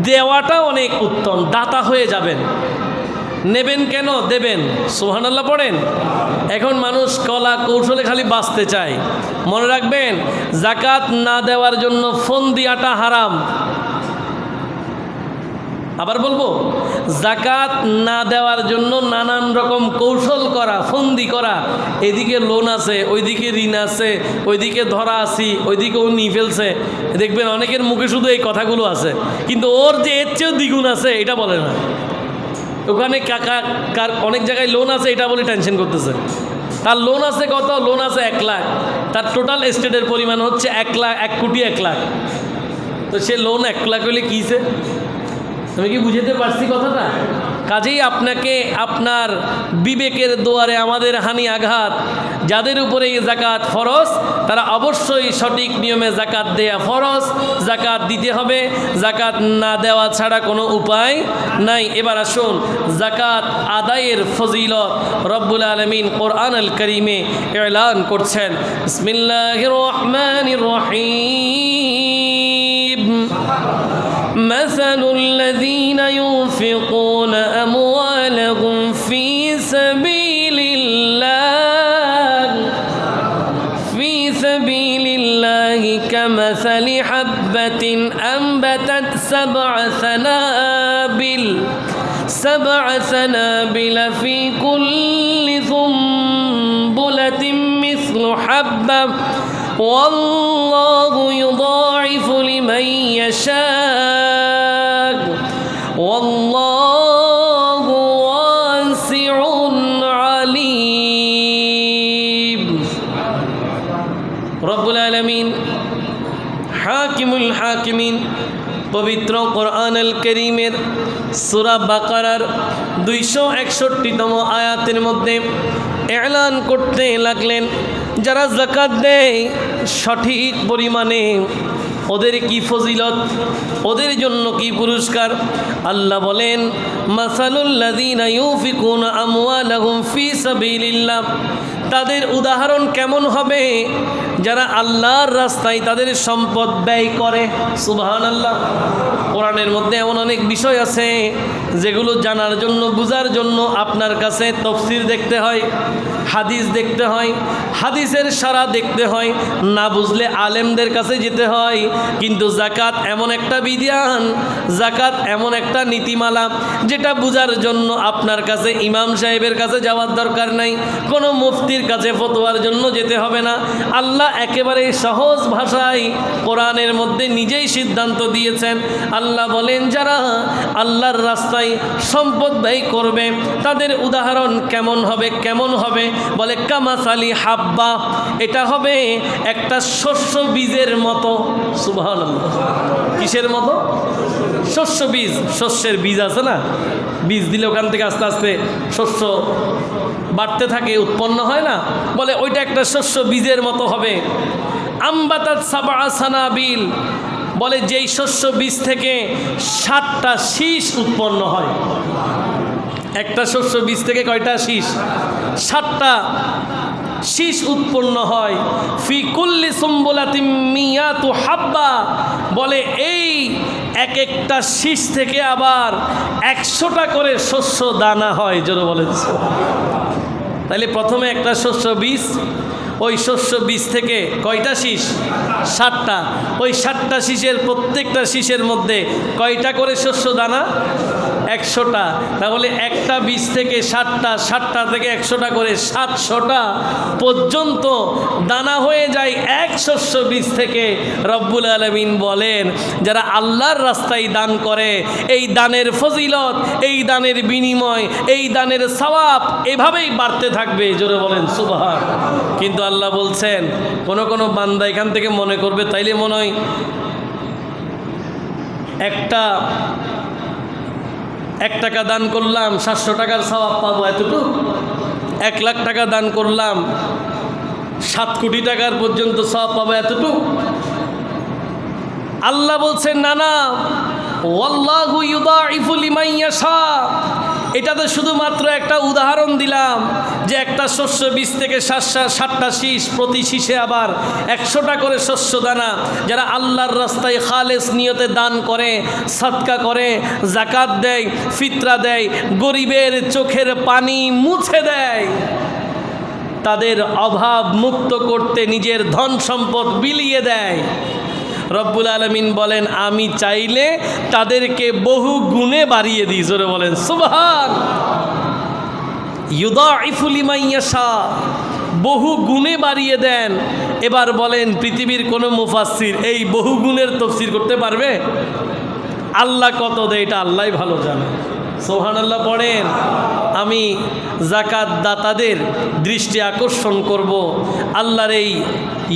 দেওয়াটা অনেক উত্তম, দাতা হয়ে যাবেন। নেবেন কেন? দেবেন। সুবহানাল্লাহ পড়েন। এখন মানুষ কলা কৌশলে খালি বাঁচতে চায়। মনে রাখবেন, জাকাত না দেওয়ার জন্য ফন্দি আটা হারাম। আবার বলবো, জাকাত না দেওয়ার জন্য নানান রকম কৌশল করা, ফন্দি করা। এদিকে লোন আছে, ওইদিকে ঋণ আছে, ওইদিকে ধরা আছি, ওইদিকে ও নিয়ে ফেলছে। দেখবেন অনেকের মুখে শুধু এই কথাগুলো আছে, কিন্তু ওর যে এর চেয়েও দ্বিগুণ আছে এটা বলে না। ওখানে কার অনেক জায়গায় লোন আছে এটা বলে টেনশন করতেছে। তার লোন আছে কত? লোন আছে 1 লাখ। তার টোটাল এস্টেটের পরিমাণ হচ্ছে 1 কোটি 1 লাখ। তো সে লোন 1 লাখ হলে কীছে? আমি কি বুঝতে পারছি কথাটা? কাজেই আপনাকে আপনার বিবেকের দুয়ারে আমাদের হানি আঘাত, যাদের উপরে এই জাকাত ফরজ তারা অবশ্যই সঠিক নিয়মে জাকাত দেয়া ফরজ, জাকাত দিতে হবে, জাকাত না দেওয়া ছাড়া কোনো উপায় নাই। এবার আসুন জাকাত আদায়ের ফজিলত রব্বুল আলামিন কোরআন আল কারীমে এলান করছেন। বিসমিল্লাহির রহমানির রহিম। مثل الذين ينفقون أموالهم في سبيل الله كمثل حبة أنبتت سبع سنابل في كل سنبلة مثل حبة والله يضاعف لمن يشاء والله واسع عليم। রব্বুল আলামিন হাকিমুল হাকিমিন পবিত্র কোরআন আল কারীমের সূরা বাকারার 261তম আয়াতের মধ্যে এলান করতে লাগলেন, যারা যাকাত দেয় সঠিক পরিমাণে ওদের কি ফজিলত, ওদের জন্য কি পুরস্কার। আল্লাহ বলেন মাসালুল লাযীনা ইউনফিকুনা আমওয়ালাহুম ফি সাবিলিল্লাহ, তাদের উদাহরণ কেমন হবে যারা আল্লাহর রাস্তায় তাদের সম্পদ ব্যয় করে। সুবহানাল্লাহ। কোরআনের মধ্যে এমন অনেক বিষয় আছে যেগুলো জানার জন্য বুঝার জন্য আপনার কাছে তাফসীর দেখতে হয়, হাদিস দেখতে হয়, হাদিসের সারা দেখতে হয়, না বুঝলে আলেমদের কাছে যেতে হয়। কিন্তু যাকাত এমন একটা বিধান, যাকাত এমন একটা নীতিমালা যেটা বুঝার জন্য আপনার কাছে ইমাম সাহেবের কাছে যাওয়ার দরকার নাই, কোনো মুফতির কাছে ফতোয়ার জন্য যেতে হবে না। আল্লাহ একেবারে সহজ ভাষায় কোরআনের মধ্যে নিজেই সিদ্ধান্ত দিয়েছেন। আল্লাহ বলেন যারা আল্লাহর রাস্তায় সম্পদ ব্যয় করবে তাদের উদাহরণ কেমন হবে বলে কামাসালি হাব্বা, এটা হবে একটা শস্য বীজের মতো। সুবহানাল্লাহ। কিসের মতো? শস্য বীজ। শস্যের বীজ আছে না, বীজ দিলে ওখান থেকে আস্তে আস্তে শস্য বাড়তে থাকে, উৎপন্ন হয় না, বলে ওইটা একটা শস্য বীজের মতো হবে। আম্বাতাত সাবআ সানাবিল, বলে যেই শস্য বীজ থেকে 7টা শীষ উৎপন্ন হয়। একটা শস্য বীজ থেকে কয়টা শীষ? 7টা শীষ উৎপন্ন হয়। ফি কুল্লি সুম্বুলাতিম মিয়াতু হাব্বা, বলে এই এক একটা শীষ থেকে আবার 100টা করে শস্য দানা হয়। জোরে বলেন। তাহলে প্রথমে একটা শস্য বীজ, ওই শস্য বীজ থেকে কয়টা শীষ? 7টা। ওই 7টা শীষের প্রত্যেকটা শীষের মধ্যে কয়টা করে শস্য দানা? 100টা। তাহলে একটা বীজ থেকে 7টা, 7টা থেকে 100টা করে 700টা পর্যন্ত দানা হয়ে যায় এক শস্য বীজ থেকে। রব্বুল আলামিন বলেন যারা আল্লাহর রাস্তায় দান করে, এই দানের ফজিলত, এই দানের বিনিময়, এই দানের সওয়াব এভাবেই বাড়তে থাকবে। জোরে বলেন সুবহান। কিন্তু আল্লাহ বলছেন কোন বান্দা এখান থেকে মনে করবে তাইলে মনে হয় 1 টাকা দান করলাম 700 টাকার সওয়াব পাবো, এতটুকু। 1 লাখ টাকা দান করলাম 7 কোটি টাকার পর্যন্ত সওয়াব পাবো, এতটুকু। আল্লাহ বলছেন না না, ওয়াল্লাহু ইউদাইফু লিমান ইয়াশা। এটা তো শুধুমাত্র একটা উদাহরণ দিলাম যে একটা শস্য বীজ থেকে 7টা শীষ, প্রতি শীষে আবার 100টা করে শস্য দানা। যারা আল্লাহর রাস্তায় খালেস নিয়তে দান করে, সাদকা করে, যাকাত দেয়, ফিতরা দেয়, গরিবের চোখের পানি মুছে দেয়, তাদের অভাব মুক্ত করতে নিজের ধন সম্পদ বিলিয়ে দেয়, রব্বুল আলামিন বলেন আমি চাইলে তাদেরকে বহু গুণে বাড়িয়ে দিই। জোরে বলেন সুবহান। ইউদাইফু লিমান ইয়াশা, বহু গুণে বাড়িয়ে দেন। এবার বলেন পৃথিবীর কোনো মুফাসসির এই বহু গুণের তাফসীর করতে পারবে? আল্লাহ কত দেয় এটা আল্লাহই ভালো জানে। সুবহানাল্লাহ পড়েন। আমি যাকাত দাতাদের দৃষ্টি আকর্ষণ করব আল্লাহর এই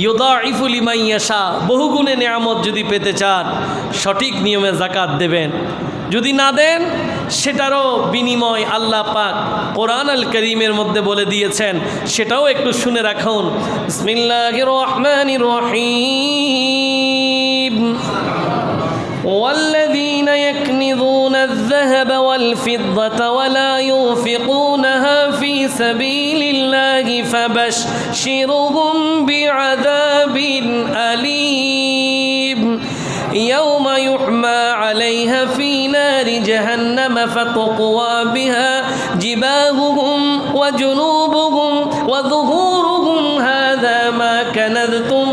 ইউদাইফু লিমান ইয়াশা বহুগুণে নিয়ামত যদি পেতে চান সঠিক নিয়মে যাকাত দেবেন, যদি না দেন সেটারও বিনিময় আল্লাহ পাক কোরআন আল কারীমের মধ্যে বলে দিয়েছেন, সেটাও একটু শুনে রাখুন। বিসমিল্লাহির রহমানির রহিম। والذين يكنزون الذهب والفضة ولا ينفقونها في سبيل الله فبشرهم بعذاب أليم يوم يحمى عليها في نار جهنم فتقوى بها جباههم وجنوبهم وظهورهم هذا ما كنزتم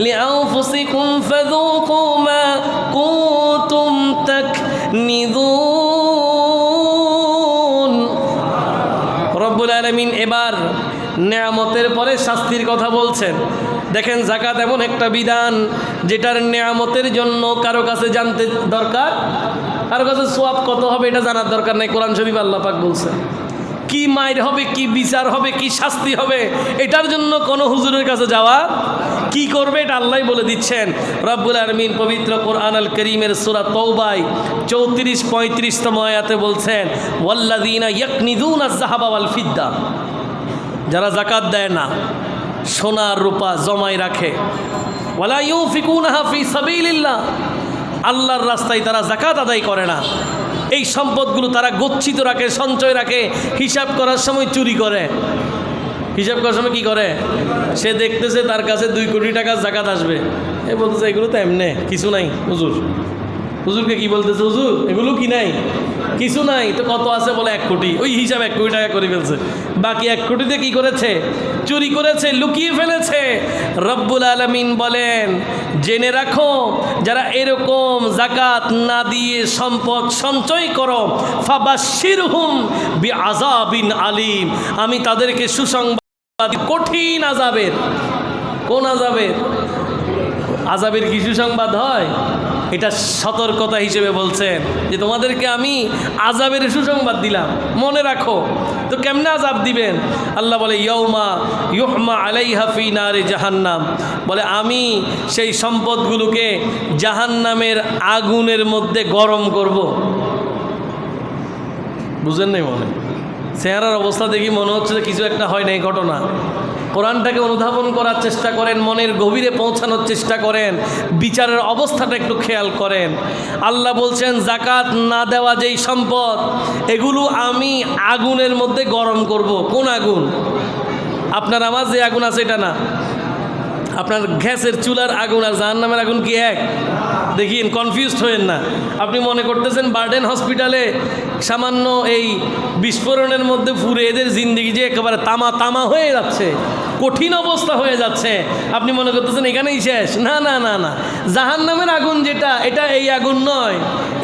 لأنفسكم فذوقوا ما كنتم تكنزون رب العالمين এবার নেয়ামতের পরে শাস্তির কথা বলছেন। দেখেন যাকাত এমন একটা বিধান যেটার নেয়ামতের জন্য কারো কাছে জানতে দরকার, কারো কাছে সওয়াব কত হবে এটা জানার দরকার নাই। কোরআন শরীফ আল্লাহ পাক বলছেন কি মাইর হবে, কি বিচার হবে, কি শাস্তি হবে, এটার জন্য কোনো হুজুরের কাছে যাওয়া কি করবে এটা আল্লাহই বলে দিচ্ছেন। রব্বুল আলামিন পবিত্র কোরআন আল কারীমের সূরা তাওবায় 34-35তম আয়াতে বলছেন ওয়াল্লাযীনা ইয়াকনিযুনাজ যাহাবা ওয়াল ফিদ্দা, যারা যাকাত দেয় না, সোনা রূপা জমাই রাখে, ওয়ালা ইউনফিকুনাহা ফি সাবিলিল্লাহ, আল্লাহর রাস্তায় তারা যাকাত আদায় করে না, এই সম্পদগুলো তারা গচ্ছিত রাখে, সঞ্চয় রাখে, হিসাব করার সময় চুরি করে। হিসাব করার সময় কি করে? সে দেখতেছে তার কাছে 2 কোটি টাকা যাকাত আসবে, এ বলতেছে এগুলো তো এমনি কিছু নাই হুজুর। হুজুরকে কি বলতেছে? হুজুর এগুলো কি নাই, কিছু নাই তো। কত আছে? বলে 1 কোটি। ওই হিসাব 1 কোটি টাকা করে ফেলছে। বাকি 1 কোটিতে কি করেছে? চুরি করেছে, লুকিয়ে ফেলেছে। রব্বুল আলামিন বলেন জেনে রাখো যারা এরকম যাকাত না দিয়ে সম্পদ সঞ্চয় করো ফাবাশশিরহুম বিআযাবিন আলীম, আমি তাদেরকে সুসংবাদ, কঠিন আযাবের। কোন আযাবের? আযাবের কি সুসংবাদ হয়? এটা সতর্কতা হিসেবে বলছেন যে তোমাদেরকে আমি আযাবের সুসংবাদ দিলাম, মনে রাখো। তো কেমনে আযাব দিবেন? আল্লাহ বলে ইয়াউমা ইউহমা আলাইহা ফি নারি জাহান্নাম, বলে আমি সেই সম্পদগুলোকে জাহান্নামের আগুনের মধ্যে গরম করব। বুঝেন নাই? মনে চেহারার অবস্থা দেখি মনে হচ্ছে যে কিছু একটা হয় নাই ঘটনা। কোরআনটাকে অনুধাবন করার চেষ্টা করেন, মনের গভীরে পৌঁছানোর চেষ্টা করেন, বিচারের অবস্থাটা একটু খেয়াল করেন। আল্লাহ বলছেন যাকাত না দেওয়া যেই সম্পদ এগুলো আমি আগুনের মধ্যে গরম করব। কোন আগুন? আপনার আমার যে আগুন আছে এটা না, আপনার গ্যাসের চুলার আগুন আর জাহান্নামের আগুন কি এক? দেখিন, কনফিউজড হয়েন না। আপনি মনে করতেছেন বার্ডেন হসপিটালে সামান্য এই বিস্ফোরণের মধ্যে পুরে এদের জিন্দেগি যে একেবারে তামা তামা হয়ে যাচ্ছে, কঠিন অবস্থা হয়ে যাচ্ছে, আপনি মনে করতেছেন এখানেই শেষ। না না না না, জাহান্নামের আগুন যেটা, এটা এই আগুন নয়।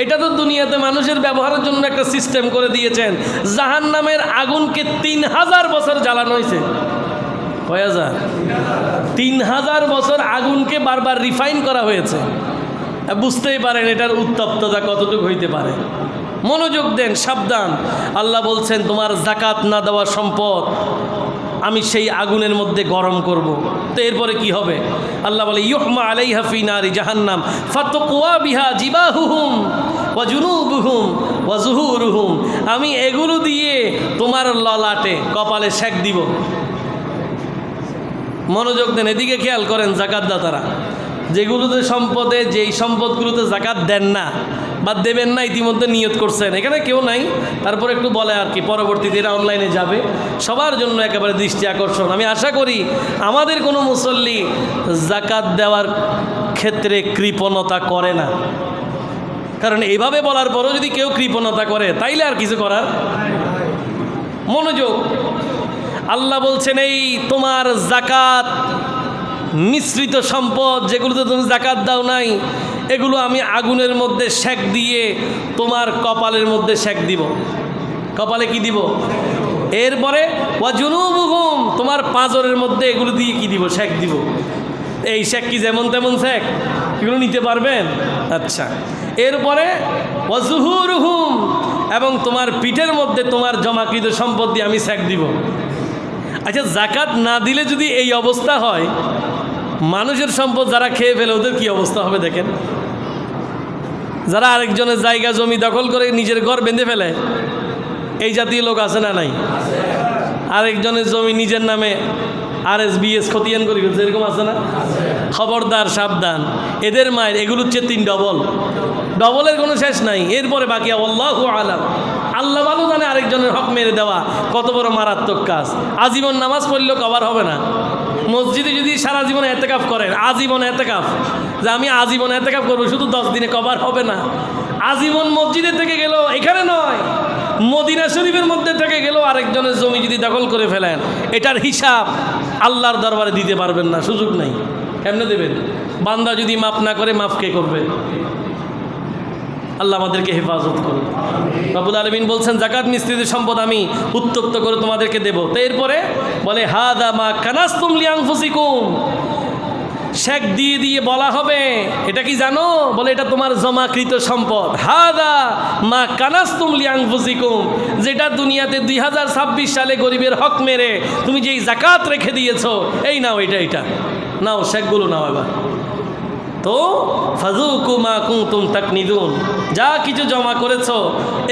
এটা তো দুনিয়াতে মানুষের ব্যবহারের জন্য একটা সিস্টেম করে দিয়েছেন। জাহান্নামের আগুনকে 3000 বছর জ্বালানো হয়েছে। 3000 বছর আগুনকে বারবার রিফাইন করা হয়েছে। বুঝতেই পারেন এটার উত্তপ্ততা কতটুকু হইতে পারে। মনোযোগ দেন, সাবধান। আল্লাহ বলছেন তোমার যাকাত না দেওয়া সম্পদ আমি সেই আগুনের মধ্যে গরম করব। তো এরপরে কি হবে? আল্লাহ বলে ইউহমা আলাইহা ফি নারি জাহান্নাম ফাতুকওয়া বিহা জিবাহুহুম ওয়া জুনুবুহুম ওয়া যুহুরুহুম, আমি এগুলো দিয়ে তোমার ললাটে কপালে সেক দিব। মনোযোগ দেন, এদিকে খেয়াল করেন। যাকাত দাতারা যেগুলোতে সম্পদে, যেই সম্পদগুলোতে যাকাত দেন না বা দেবেন না, ইতিমধ্যে নিয়ত করছেন, এখানে কেউ নাই, তারপর একটু বলে আর কি, পরবর্তীতে এরা অনলাইনে যাবে। সবার জন্য একেবারে দৃষ্টি আকর্ষণ। আমি আশা করি আমাদের কোনো মুসল্লি যাকাত দেওয়ার ক্ষেত্রে কৃপণতা করে না, কারণ এইভাবে বলার পরও যদি কেউ কৃপণতা করে তাইলে আর কিছু করার। মনোযোগ, আল্লাহ বলছেন এই তোমার যাকাত মিশ্রিত সম্পদ যেগুলোতে তুমি যাকাত দাও নাই, এগুলো আমি আগুনের মধ্যে সেক দিয়ে তোমার কপালের মধ্যে সেক দিব। কপালে কি দিব? এরপরে ওয়া জুনুবুহুম, তোমার পাঁজরের মধ্যে এগুলো দিয়ে কি দিব? সেক দিব। এই সেক কি যেমন তেমন সেক? এগুলো নিতে পারবেন? আচ্ছা। এরপরে ওয়া যুহুরুহুম, এবং তোমার পিঠের মধ্যে তোমার জমাকৃত সম্পদ দিয়ে আমি স্যাক দিব। আচ্ছা, জাকাত না দিলে যদি এই অবস্থা হয়, মানুষের সম্পদ যারা খেয়ে ফেলে ওদের কি অবস্থা হবে দেখেন। যারা আরেকজনের জায়গা জমি দখল করে নিজের ঘর বেঁধে ফেলে, এই জাতীয় লোক আছে না নাই? আরেকজনের জমি নিজের নামে RSBS খতিয়ান করে ফেলছে, এরকম আছে না? খবরদার, সাবধান, এদের মায়ের এগুলো হচ্ছে 3 ডবলের কোনো শেষ নাই। এরপরে বাকি আল্লাহু আলাম, আল্লাহ ভালো জানে আরেকজনের হক মেরে দেওয়া কত বড় মারাত্মক কাজ। আজীবন নামাজ পড়লেও কভার হবে না। মসজিদে যদি সারা জীবনে এতেকাফ করেন, আজীবন এতেকাফ, যে আমি আজীবন এতেকাফ করবো, শুধু 10 দিনে কভার হবে না। আজীবন মসজিদে থেকে গেল, এখানে নয়, মদিনা শরীফের মধ্যে থেকে গেল আরেকজনের জমি যদি দখল করে ফেলেন, এটার হিসাব আল্লাহর দরবারে দিতে পারবেন না, সুযোগ নেই। কেমনে দেবেন? বান্দা যদি মাফ না করে, মাফ কে করবে? আল্লাহ আমাদেরকে হেফাজত করুন। রব্বুল আলামিন বলছেন, জাকাত মিস্ত্রিদের সম্পদ আমি উত্তপ্ত করে তোমাদেরকে দেব। তো এরপরে বলে, হাদা মা কানাস্তুম লিআনফুসিকুম, শেক দিয়ে দিয়ে বলা হবে, এটা কি জানো? বলে, এটা তোমার জমাকৃত সম্পদ। হাদা মা কানাস্তুম লিআনফুসিকুম, যেটা দুনিয়াতে 2026 সালে গরিবের হক মেরে তুমি যেই জাকাত রেখে দিয়েছো, এই নাও, এটা নাও, শেকগুলো নাও। এবার তো ফাযুকু মা কুনতুম তাকনিদুন, যা কিছু জমা করেছো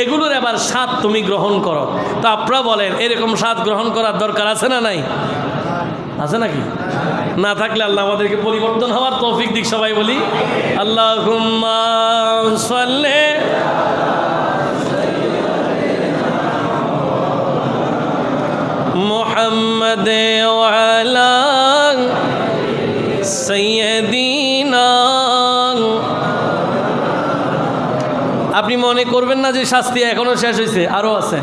এগুলোর এবার স্বাদ তুমি গ্রহণ করো। তো আপনারা বলেন, এরকম স্বাদ গ্রহণ করার দরকার আছে না নাই? আছে নাকি? না থাকলে আল্লাহ আমাদেরকে পরিবর্তন হওয়ার তৌফিক দিক। সবাই বলি আল্লাহুম্মা সাল্লি মুহাম্মাদে ওয়া আলা সাইয়্যিদিনা। আপনি মনে করবেন না যে শাস্তি এখনো শেষ হয়েছে, আরও আছে।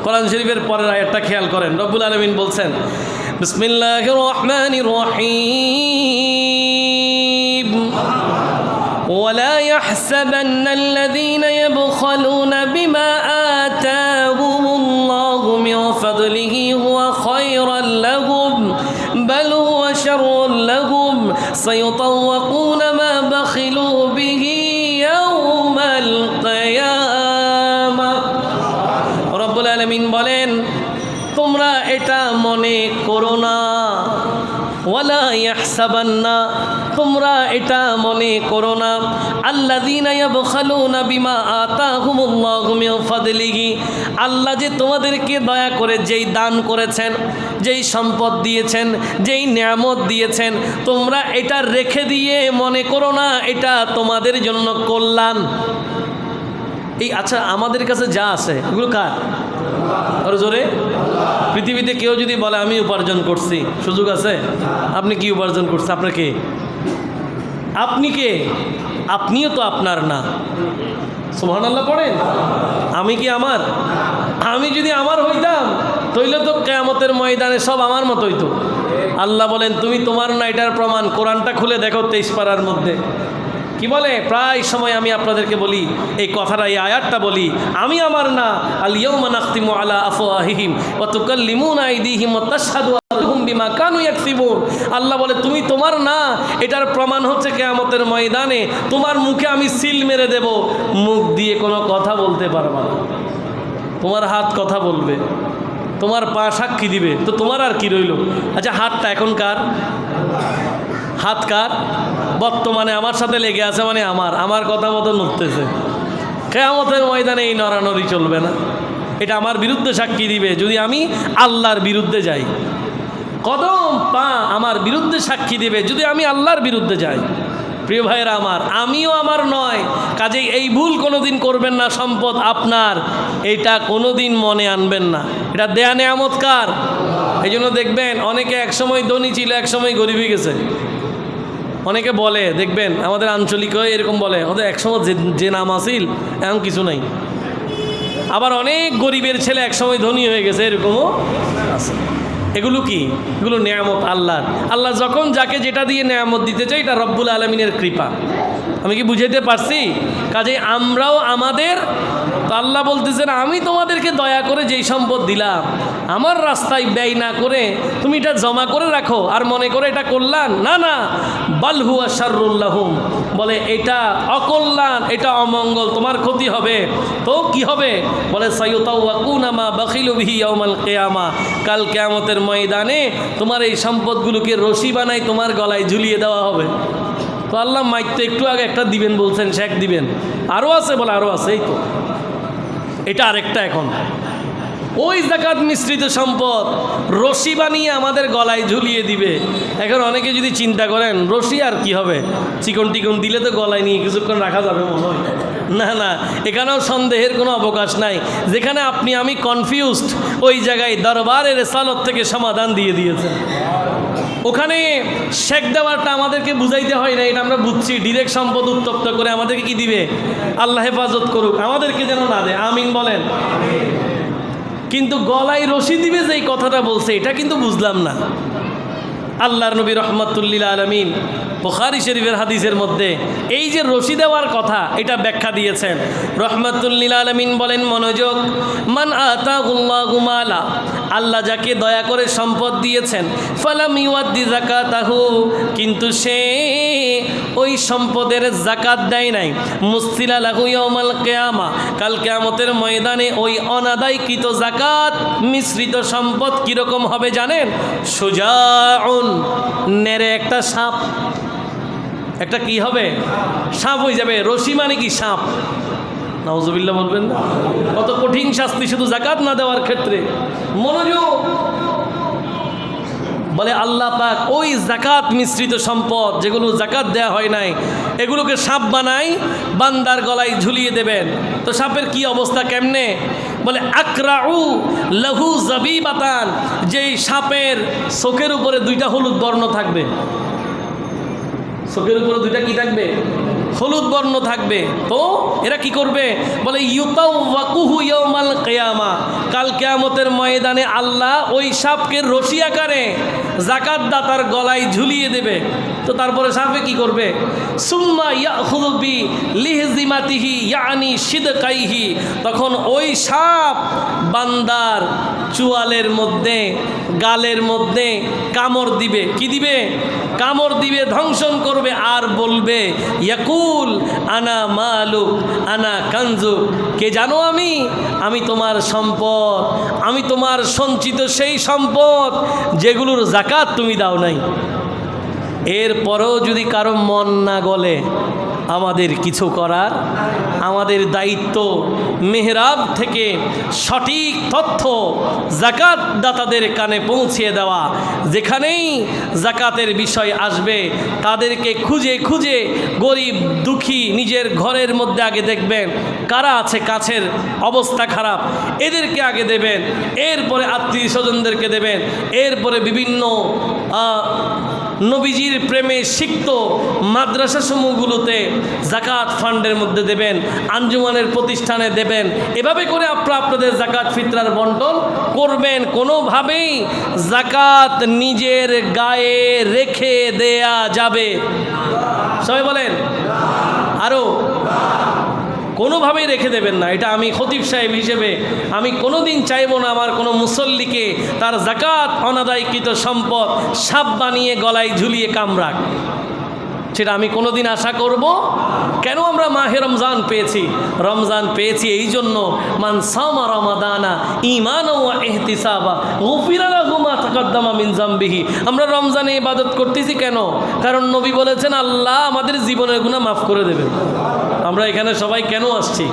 কোরআন শরীফের পরের আয়াতটা খেয়াল করেন। রব্বুল আলামিন বলছেন, বিসমিল্লাহির রহমানির রহিম, ওয়ালা ইয়াহসাবান্নাল্লাযীনা ইয়াবখালুনা বিমা আতাহুমুল্লাহু মিন ফাদলিহি হুয়া খায়রাল লাহুম বাল হুয়া শাররুল লাহুম সায়ুতাওয়াকুনা মা বাখিলু বিহি ইয়াওমাল কিয়ামাহ। রব্বুল আলামিন বলেন, তোমরা এটা মনে করো না, ওয়ালা ইয়াহসাবান্না, তোমরা এটা মনে করো না, আল্লাযীনা ইয়াবখালুনা বিমা আতাহুমুল্লাহু মিন ফাদলিহি, আল্লাহ যে তোমাদেরকে দয়া করে যেই দান করেছেন, যেই সম্পদ দিয়েছেন, যেই নিয়ামত দিয়েছেন, তোমরা এটা রেখে দিয়ে মনে করো না এটা তোমাদের জন্য কল্যাণ। এই আচ্ছা, আমাদের কাছে যা আছে এগুলো কার? আর জোরে, পৃথিবীতে কেউ যদি বলে আমি উপার্জন করছি, সুযোগ আছে? আপনি কি উপার্জন করছেন? আপনার কে? আপনি কে? আপনিও তো আপনার না। সুবহানাল্লাহ পড়েন। আমি কি আমার? আমি যদি আমার হইতাম তইলে তো কিয়ামতের ময়দানে সব আমার মতো হইতো। আল্লাহ বলেন, তুমি তোমার না, এটার প্রমাণ কোরআনটা খুলে দেখো 23 পারার মধ্যে কি বলে। প্রায় সময় আমি আপনাদেরকে বলি এই কথাটা, এই আয়াতটা বলি, আমি আমার না। আল ইয়াউমা নাখতিমু আলা আফওয়াহিহিম ওয়া তুকাল্লিমুনা আইদিহিম ওয়া তাশহাদু আরজুলুহুম বিমা কানু ইয়াকসিবুন। আল্লাহ বলে, তুমি তোমার না, এটার প্রমাণ হচ্ছে কিয়ামতের ময়দানে তোমার মুখে আমি সিল মেরে দেব, মুখ দিয়ে কোনো কথা বলতে পারবা না। তোমার হাত কথা বলবে, তোমার পা সাক্ষী দিবে, তো তোমার আর কি রইল? আচ্ছা, হাতটা এখন কার? হাত কার? বর্তমানে আমার সাথে লেগে আছে, মানে আমার কথা মতো নড়তেছে। কিয়ামতের ময়দানে এই নড়ানড়ি চলবে না, এটা আমার বিরুদ্ধে সাক্ষী দিবে যদি আমি আল্লাহর বিরুদ্ধে যাই। কদম পা আমার বিরুদ্ধে সাক্ষী দেবে যদি আমি আল্লাহর বিরুদ্ধে যাই। প্রিয় ভাইয়েরা আমার, আমিও আমার নয়, কাজেই এই ভুল কোনোদিন করবেন না। সম্পদ আপনার, এটা কোনোদিন মনে আনবেন না। এটা দেয়া নেয়ামত কার? এই জন্য দেখবেন অনেকে একসময় ধনী ছিল, একসময় গরিব হয়ে গেছে। অনেকে বলে, দেখবেন আমাদের আঞ্চলিক এরকম বলে, ওদের একসময় যে নাম আসিল এমন কিছু নাই। আবার অনেক গরিবের ছেলে একসময় ধনী হয়ে গেছে, এরকমও আছে। এগুলো কি? এগুলো নেয়ামত আল্লাহর। আল্লাহ যখন যাকে যেটা দিয়ে নেয়ামত দিতে চাই, এটা রব্বুল আলামিনের কৃপা। আমি কি বুঝাইতে পারছি? কাজে আমরাও আমাদের, তো আল্লাহ বলতেছেন আমি তোমাদেরকে দয়া করে যেই সম্পদ দিলাম আমার রাস্তায় ব্যয় না করে তুমি এটা জমা করে রাখো আর মনে করে এটা কল্যাণ, না না, বাল হুয়া শাররুল লাহুম, বলে এটা অকল্যাণ, এটা অমঙ্গল, তোমার ক্ষতি হবে। তো কি হবে? বলে সাইয়ুতাওয়াকুনা মা বাখিলু বিহি ইয়াউমাল কিয়ামা, কাল কিয়ামতের ময়দানে তোমার এই সম্পদগুলোকে রশি বানাই তোমার গলায় ঝুলিয়ে দেওয়া হবে। তো আল্লাহ মাইক তো একটু আগে একটা দিবেন বলছেন, শেখ দিবেন, আরও আছে, বলে আরও আছে, এই তো এটা আরেকটা। এখন ওই যাকাত মিশ্রিত সম্পদ রশি বানিয়ে আমাদের গলায় ঝুলিয়ে দিবে। এখন অনেকে যদি চিন্তা করেন রশি আর কি হবে, চিকন টিকন দিলে তো গলায় নিয়ে কিছুক্ষণ রাখা যাবে মনে হয়। না না, এখানেও সন্দেহের কোনো অবকাশ নাই। যেখানে আপনি আমি কনফিউজড, ওই জায়গায় দরবারের রেসালত থেকে সমাধান দিয়ে দিয়েছেন। ওখানে শেখ দেওয়ারটা আমাদেরকে বুঝাইতে হয় না, এটা আমরা বুঝছি। ডিরেক্ট সম্পদ উত্তপ্ত করে আমাদেরকে কি দিবে? আল্লাহ হেফাজত করুক, আমাদেরকে যেন না দেয়, আমিন বলেন। কিন্তু গলায় রশি দিবে যে এই কথাটা বলছে, এটা কিন্তু বুঝলাম না। আল্লাহর নবী রহমাতুল্লিল আলামিন বুখারী শরীফের হাদিসের মধ্যে এই যে রশি দেওয়ার কথা, এটা ব্যাখ্যা দিয়েছেন। রহমাতুল্লিল আলামিন বলেন, মনোযোগ, মান আতাহুল্লাহু মালা, আল্লাহ যাকে দয়া করে সম্পদ দিয়েছেন, ফালাম ইউআদ্দি যাকাতাহু, কিন্তু সে ওই সম্পদের যাকাত দেয় নাই, মুসতিলা লাহু ইয়াউমাল কিয়ামা, কাল কিয়ামতের ময়দানে ওই অনাদায়কৃত যাকাত মিশ্রিত সম্পদ কিরকম হবে জানেন? সুজাউন, নেড়ে একটা সাপ, একটা কি হবে? সাপ হয়ে যাবে। রশি মানে কি? সাপ। নাউজুবিল্লাহ বলবেন না? কত কঠিন শাস্তি শুধু যাকাত না দেওয়ার ক্ষেত্রে। মনোযোগ, বলে আল্লাহ পাক ওই যাকাত মিশ্রিত সম্পদ যেগুলো যাকাত দেয়া হয় নাই, এগুলোকে সাপ বানাই বান্দার গলায় ঝুলিয়ে দেবেন। তো সাপের কি অবস্থা, কেমনে? বলে আকরাউ লাহু জাবিবাতান, যেই সাপের চোখের উপরে দুইটা হলুদ বর্ণ থাকবে। চোখের উপরে দুইটা কি থাকবে? হলুদ বর্ণ থাকবে। তো এরা কি করবে? বলে ইউতাওয়াকুহু ইয়াউমাল কিয়ামা, কাল কিয়ামতের ময়দানে আল্লাহ ওই সাপকে রশি আকারে যাকাত দাতার গলায় ঝুলিয়ে দেবে। তো তারপরে সাপে কি করবে? সুম্মা ইয়াখুযু বি লিহজিমাতিহি ইয়ানি সিদকাইহি, তখন ওই সাপ বান্দার চুয়ালের মধ্যে, গালের মধ্যে কামড় দিবে। কি দিবে? কামড় দিবে, ধ্বংসন করবে, আর বলবে ইয়াকুল আনা মালুক আনা কানজু, কে জানো আমি তোমার সম্পদ, আমি তোমার সঞ্চিত সেই সম্পদ যেগুলোর যাকাত তুমি দাও নাই। এরপরেও যদি কারো মন না গলে, আমাদের কিছু করার, আমাদের দায়িত্ব মেহরাব থেকে সঠিক তথ্য যাকাত দাতাদের কানে পৌঁছিয়ে দেওয়া। যেখানেই যাকাতের বিষয় আসবে তাদেরকে খুঁজে খুঁজে, গরিব দুঃখী নিজের ঘরের মধ্যে আগে দেখবেন কারা আছে, কাছের অবস্থা খারাপ, এদেরকে আগে দেবেন, এরপরে আত্মীয় স্বজনদেরকে দেবেন, এরপরে বিভিন্ন নবীজির প্রেমে সিক্ত মাদ্রাসা সমূহগুলোতে যাকাত ফান্ডের মধ্যে দেবেন, আঞ্জুমানের প্রতিষ্ঠানে দেবেন। এভাবে করে আপনারা আপনাদের যাকাত ফিতরার বন্টন করবেন। কোনোভাবেই যাকাত নিজের গায়ে রেখে দেয়া যাবে। সবাই বলেন আরও, কোনোভাবেই রেখে দেবেন না। এটা আমি খতিব সাহেব হিসেবে আমি কোনোদিন চাইব না আমার কোনো মুসল্লিকে তার যাকাত অনাদায়কৃত সম্পদ সাপ বানিয়ে গলায় ঝুলিয়ে কামরাক, সেটা আমি কোনোদিন আশা করব। কেন আমরা মাহে রমজান পেয়েছি? রমজান পেয়েছি এই জন্য, মান সামা রমাদানা ঈমানাও ওয়া ইহতিসাবা গুফিরা লাহু মা তাকাদ্দামা মিন যামবিহি। আমরা রমজানে ইবাদত করতেছি কেন? কারণ নবী বলেছেন আল্লাহ আমাদের জীবনের গুনাহ মাফ করে দেবেন। আমরা এখানে সবাই কেন আসছি?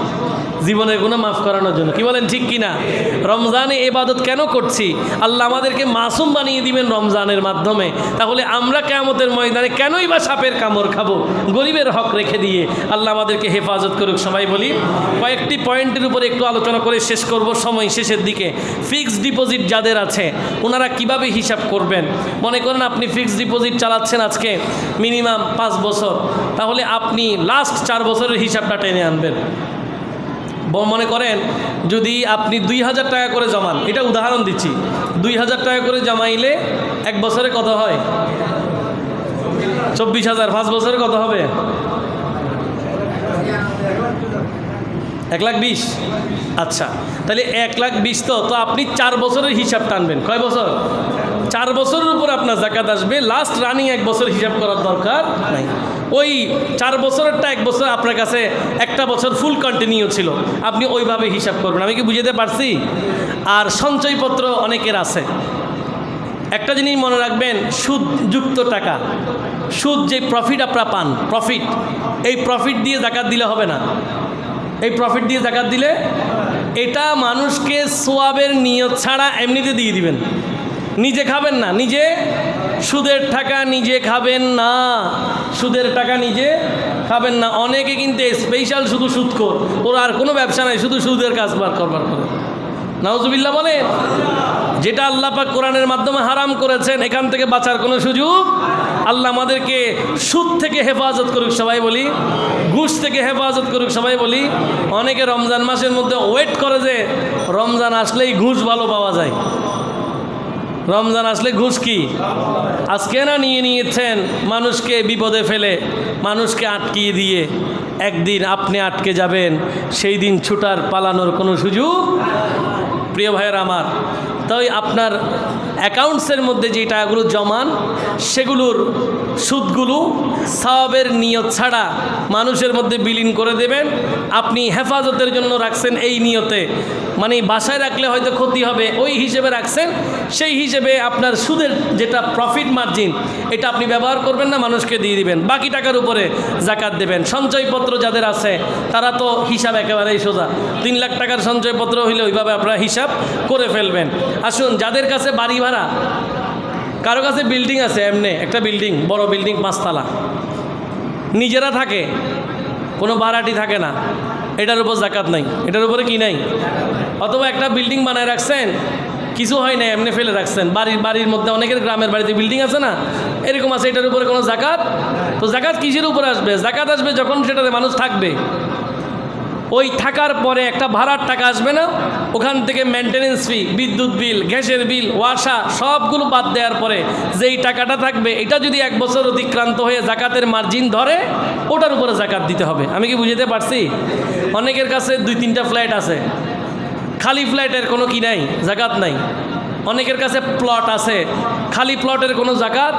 জীবনের গুনাহ মাফ করানোর জন্য। কি বলেন, ঠিক কিনা? রমজানে ইবাদত কেন করছি? আল্লাহ আমাদেরকে মাসুম বানিয়ে দিবেন রমজানের মাধ্যমে। তাহলে আমরা কিয়ামতের ময়দানে কেনই বা সাপের কামড় খাবো? গরিবের হক রেখে দিয়ে আল্লাহ আমাদেরকে হেফাজত করুক। সবাই বলি, কয়েকটি পয়েন্টের উপরে একটু আলোচনা করে শেষ করব সময় শেষের দিকে। ফিক্সড ডিপোজিট যাদের আছে ওনারা কিভাবে হিসাব করবেন? মনে করেন আপনি ফিক্সড ডিপোজিট চালাচ্ছেন আজকে মিনিমাম 5 বছর, তাহলে আপনি লাস্ট 4 বছরের হিসাবটা টেনে আনবেন। মনে করেন যদি আপনি 2000 টাকা করে জমান, এটা উদাহরণ দিচ্ছি, 2000 টাকা করে জমাইলে 1 বছরে কত হয়? 24,000। 5 বছরে কত হবে? 1,20,000। আচ্ছা, তাহলে 1,20,000 তো আপনি 4 বছরের হিসাব টানবেন। কয় বছর? 4 বছরের উপর আপনার জাকাত আসবে। লাস্ট রানিং 1 বছর হিসাব করার দরকার নাই। ওই 4 বছরেরটা 1 বছর আপনার কাছে একটা বছর ফুল কন্টিনিউ ছিল, আপনি ওইভাবে হিসাব করবেন। আমি কি বুঝাতে পারছি? আর সঞ্চয়পত্র অনেকের আছে। একটা জিনিস মনে রাখবেন, সুদযুক্ত টাকা, সুদ যে প্রফিট আপনারা পান, প্রফিট, এই প্রফিট দিয়ে জাকাত দিলে হবে না। এই প্রফিট দিয়ে জাকাত দিলে এটা মানুষকে সোয়াবের নিয়ত ছাড়া এমনিতে দিয়ে দিবেন। নিজে খাবেন না, নিজে সুদের টাকা নিজে খাবেন না, সুদের টাকা নিজে খাবেন না। অনেকে কিন্তু স্পেশাল শুধু সুদখোর, ওর আর কোনো ব্যবসা নাই, শুধু সুদের কাজ করবার করে। নাউজুবিল্লাহ বলে। যেটা আল্লাহ পাক কোরআনের মাধ্যমে হারাম করেছেন, এখান থেকে বাঁচার কোনো সুযোগ। আল্লাহ আমাদেরকে সুদ থেকে হেফাজত করুক, সবাই বলি। ঘুষ থেকে হেফাজত করুক, সবাই বলি। অনেকে রমজান মাসের মধ্যে ওয়েট করে যে রমজান আসলেই ঘুষ ভালো পাওয়া যায়, রমজান আসলে ঘুষ কি আজকে না নিয়ে নিয়েছেন, মানুষকে বিপদে ফেলে, মানুষকে আটকিয়ে দিয়ে একদিন আপনি আটকে যাবেন, সেই দিন ছুটার পালানোর কোনো সুযোগ। প্রিয় ভাইয়েরা আমার, তাই আপনার অ্যাকাউন্টসের মধ্যে যে টাকাগুলো জমান, সেগুলোর সুদগুলো সওয়াবের নিয়ত ছাড়া মানুষের মধ্যে বিলীন করে দেবেন। আপনি হেফাজতের জন্য রাখছেন এই নিয়তে, মানে বাসায় রাখলে হয়তো ক্ষতি হবে, ওই হিসেবে রাখছেন, সেই হিসেবে আপনার সুদের যেটা প্রফিট মার্জিন, এটা আপনি ব্যবহার করবেন না, মানুষকে দিয়ে দিবেন। বাকি টাকার উপরে জাকাত দেবেন। সঞ্চয়পত্র যাদের আছে তারা তো হিসাব একেবারেই সোজা। 3 লাখ টাকার সঞ্চয়পত্র হইলে ওইভাবে আপনারা হিসাব করে ফেলবেন। আসুন, যাদের কাছে বাড়ি ভাড়া, কারো কাছে বিল্ডিং আছে, এমনি একটা বিল্ডিং, বড় বিল্ডিং 5 তলা, নিজেরা থাকে, কোনো ভাড়াটি থাকে না, এটার উপর জাকাত নাই, এটার উপরে কি নাই। অথবা একটা বিল্ডিং বানায় রাখছেন, কিছু হয় না, এমনি ফেলে রাখছেন। বাড়ির মধ্যে অনেকের গ্রামের বাড়িতে বিল্ডিং আছে না, এরকম আছে, এটার উপরে কোনো জাকাত। তো জাকাত কিসের উপরে আসবে? জাকাত আসবে যখন সেটাতে মানুষ থাকবে। ওই থাকার পরে একটা ভাড়ার টাকা আসবে না, ওখান থেকে মেনটেনেন্স ফি, বিদ্যুৎ বিল, গ্যাসের বিল, ওয়াসা সবগুলো বাদ দেওয়ার পরে যেই টাকাটা থাকবে, এটা যদি 1 বছর অতিক্রান্ত হয়ে জাকাতের মার্জিন ধরে, ওটার উপরে জাকাত দিতে হবে। আমি কি বুঝতে পারছি? অনেকের কাছে 2-3টা ফ্ল্যাট আছে, খালি ফ্ল্যাটের কোনো কি নাই, জাকাত নাই। অনেকের কাছে প্লট আছে, খালি প্লটের কোনো জাকাত,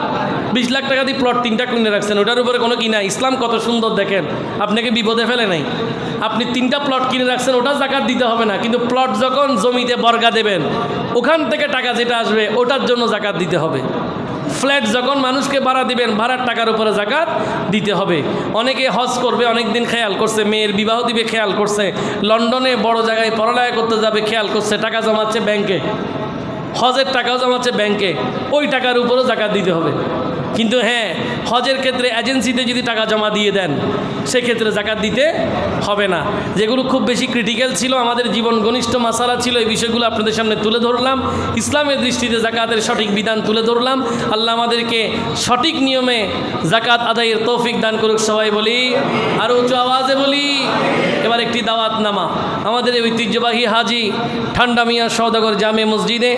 20 লাখ টাকা দিয়ে প্লট 3টা কিনে রাখছেন, ওটার উপরে কোনো কি নাই। ইসলাম কত সুন্দর দেখেন, আপনাকে বিপদে ফেলে নাই। আপনি 3টা প্লট কিনে রাখছেন, ওটা জাকাত দিতে হবে না, কিন্তু প্লট যখন জমিতে বর্গা দেবেন, ওখান থেকে টাকা যেটা আসবে ওটার জন্য জাকাত দিতে হবে। ফ্ল্যাট যখন মানুষকে ভাড়া দিবেন, ভাড়ার টাকার উপরে জাকাত দিতে হবে। অনেকে হজ করবে, অনেক দিন খেয়াল করছে, মেয়ের বিবাহ দিবে খেয়াল করছে, লন্ডনে বড় জায়গায় পড়ালেখা করতে যাবে খেয়াল করছে, টাকা জমাচ্ছে ব্যাংকে, হজের টাকাও জমাচ্ছে ব্যাংকে, ওই টাকার উপরও জাকাত দিতে হবে। কিন্তু হ্যাঁ, হজের ক্ষেত্রে এজেন্সিতে যদি টাকা জমা দিয়ে দেন, সেক্ষেত্রে জাকাত দিতে হবে না। যেগুলো খুব বেশি ক্রিটিক্যাল ছিল, আমাদের জীবন ঘনিষ্ঠ মাসালা ছিল, এই বিষয়গুলো আপনাদের সামনে তুলে ধরলাম। ইসলামের দৃষ্টিতে জাকাতের সঠিক বিধান তুলে ধরলাম। আল্লাহ আমাদেরকে সঠিক নিয়মে জাকাত আদায়ের তৌফিক দান করুক, সবাই বলি, আর উঁচু আওয়াজে বলি। এবার একটি দাওয়াতনামা আমাদের এই ঐতিহ্যবাহী হাজি ঠান্ডা মিয়া সওদাগর জামে মসজিদে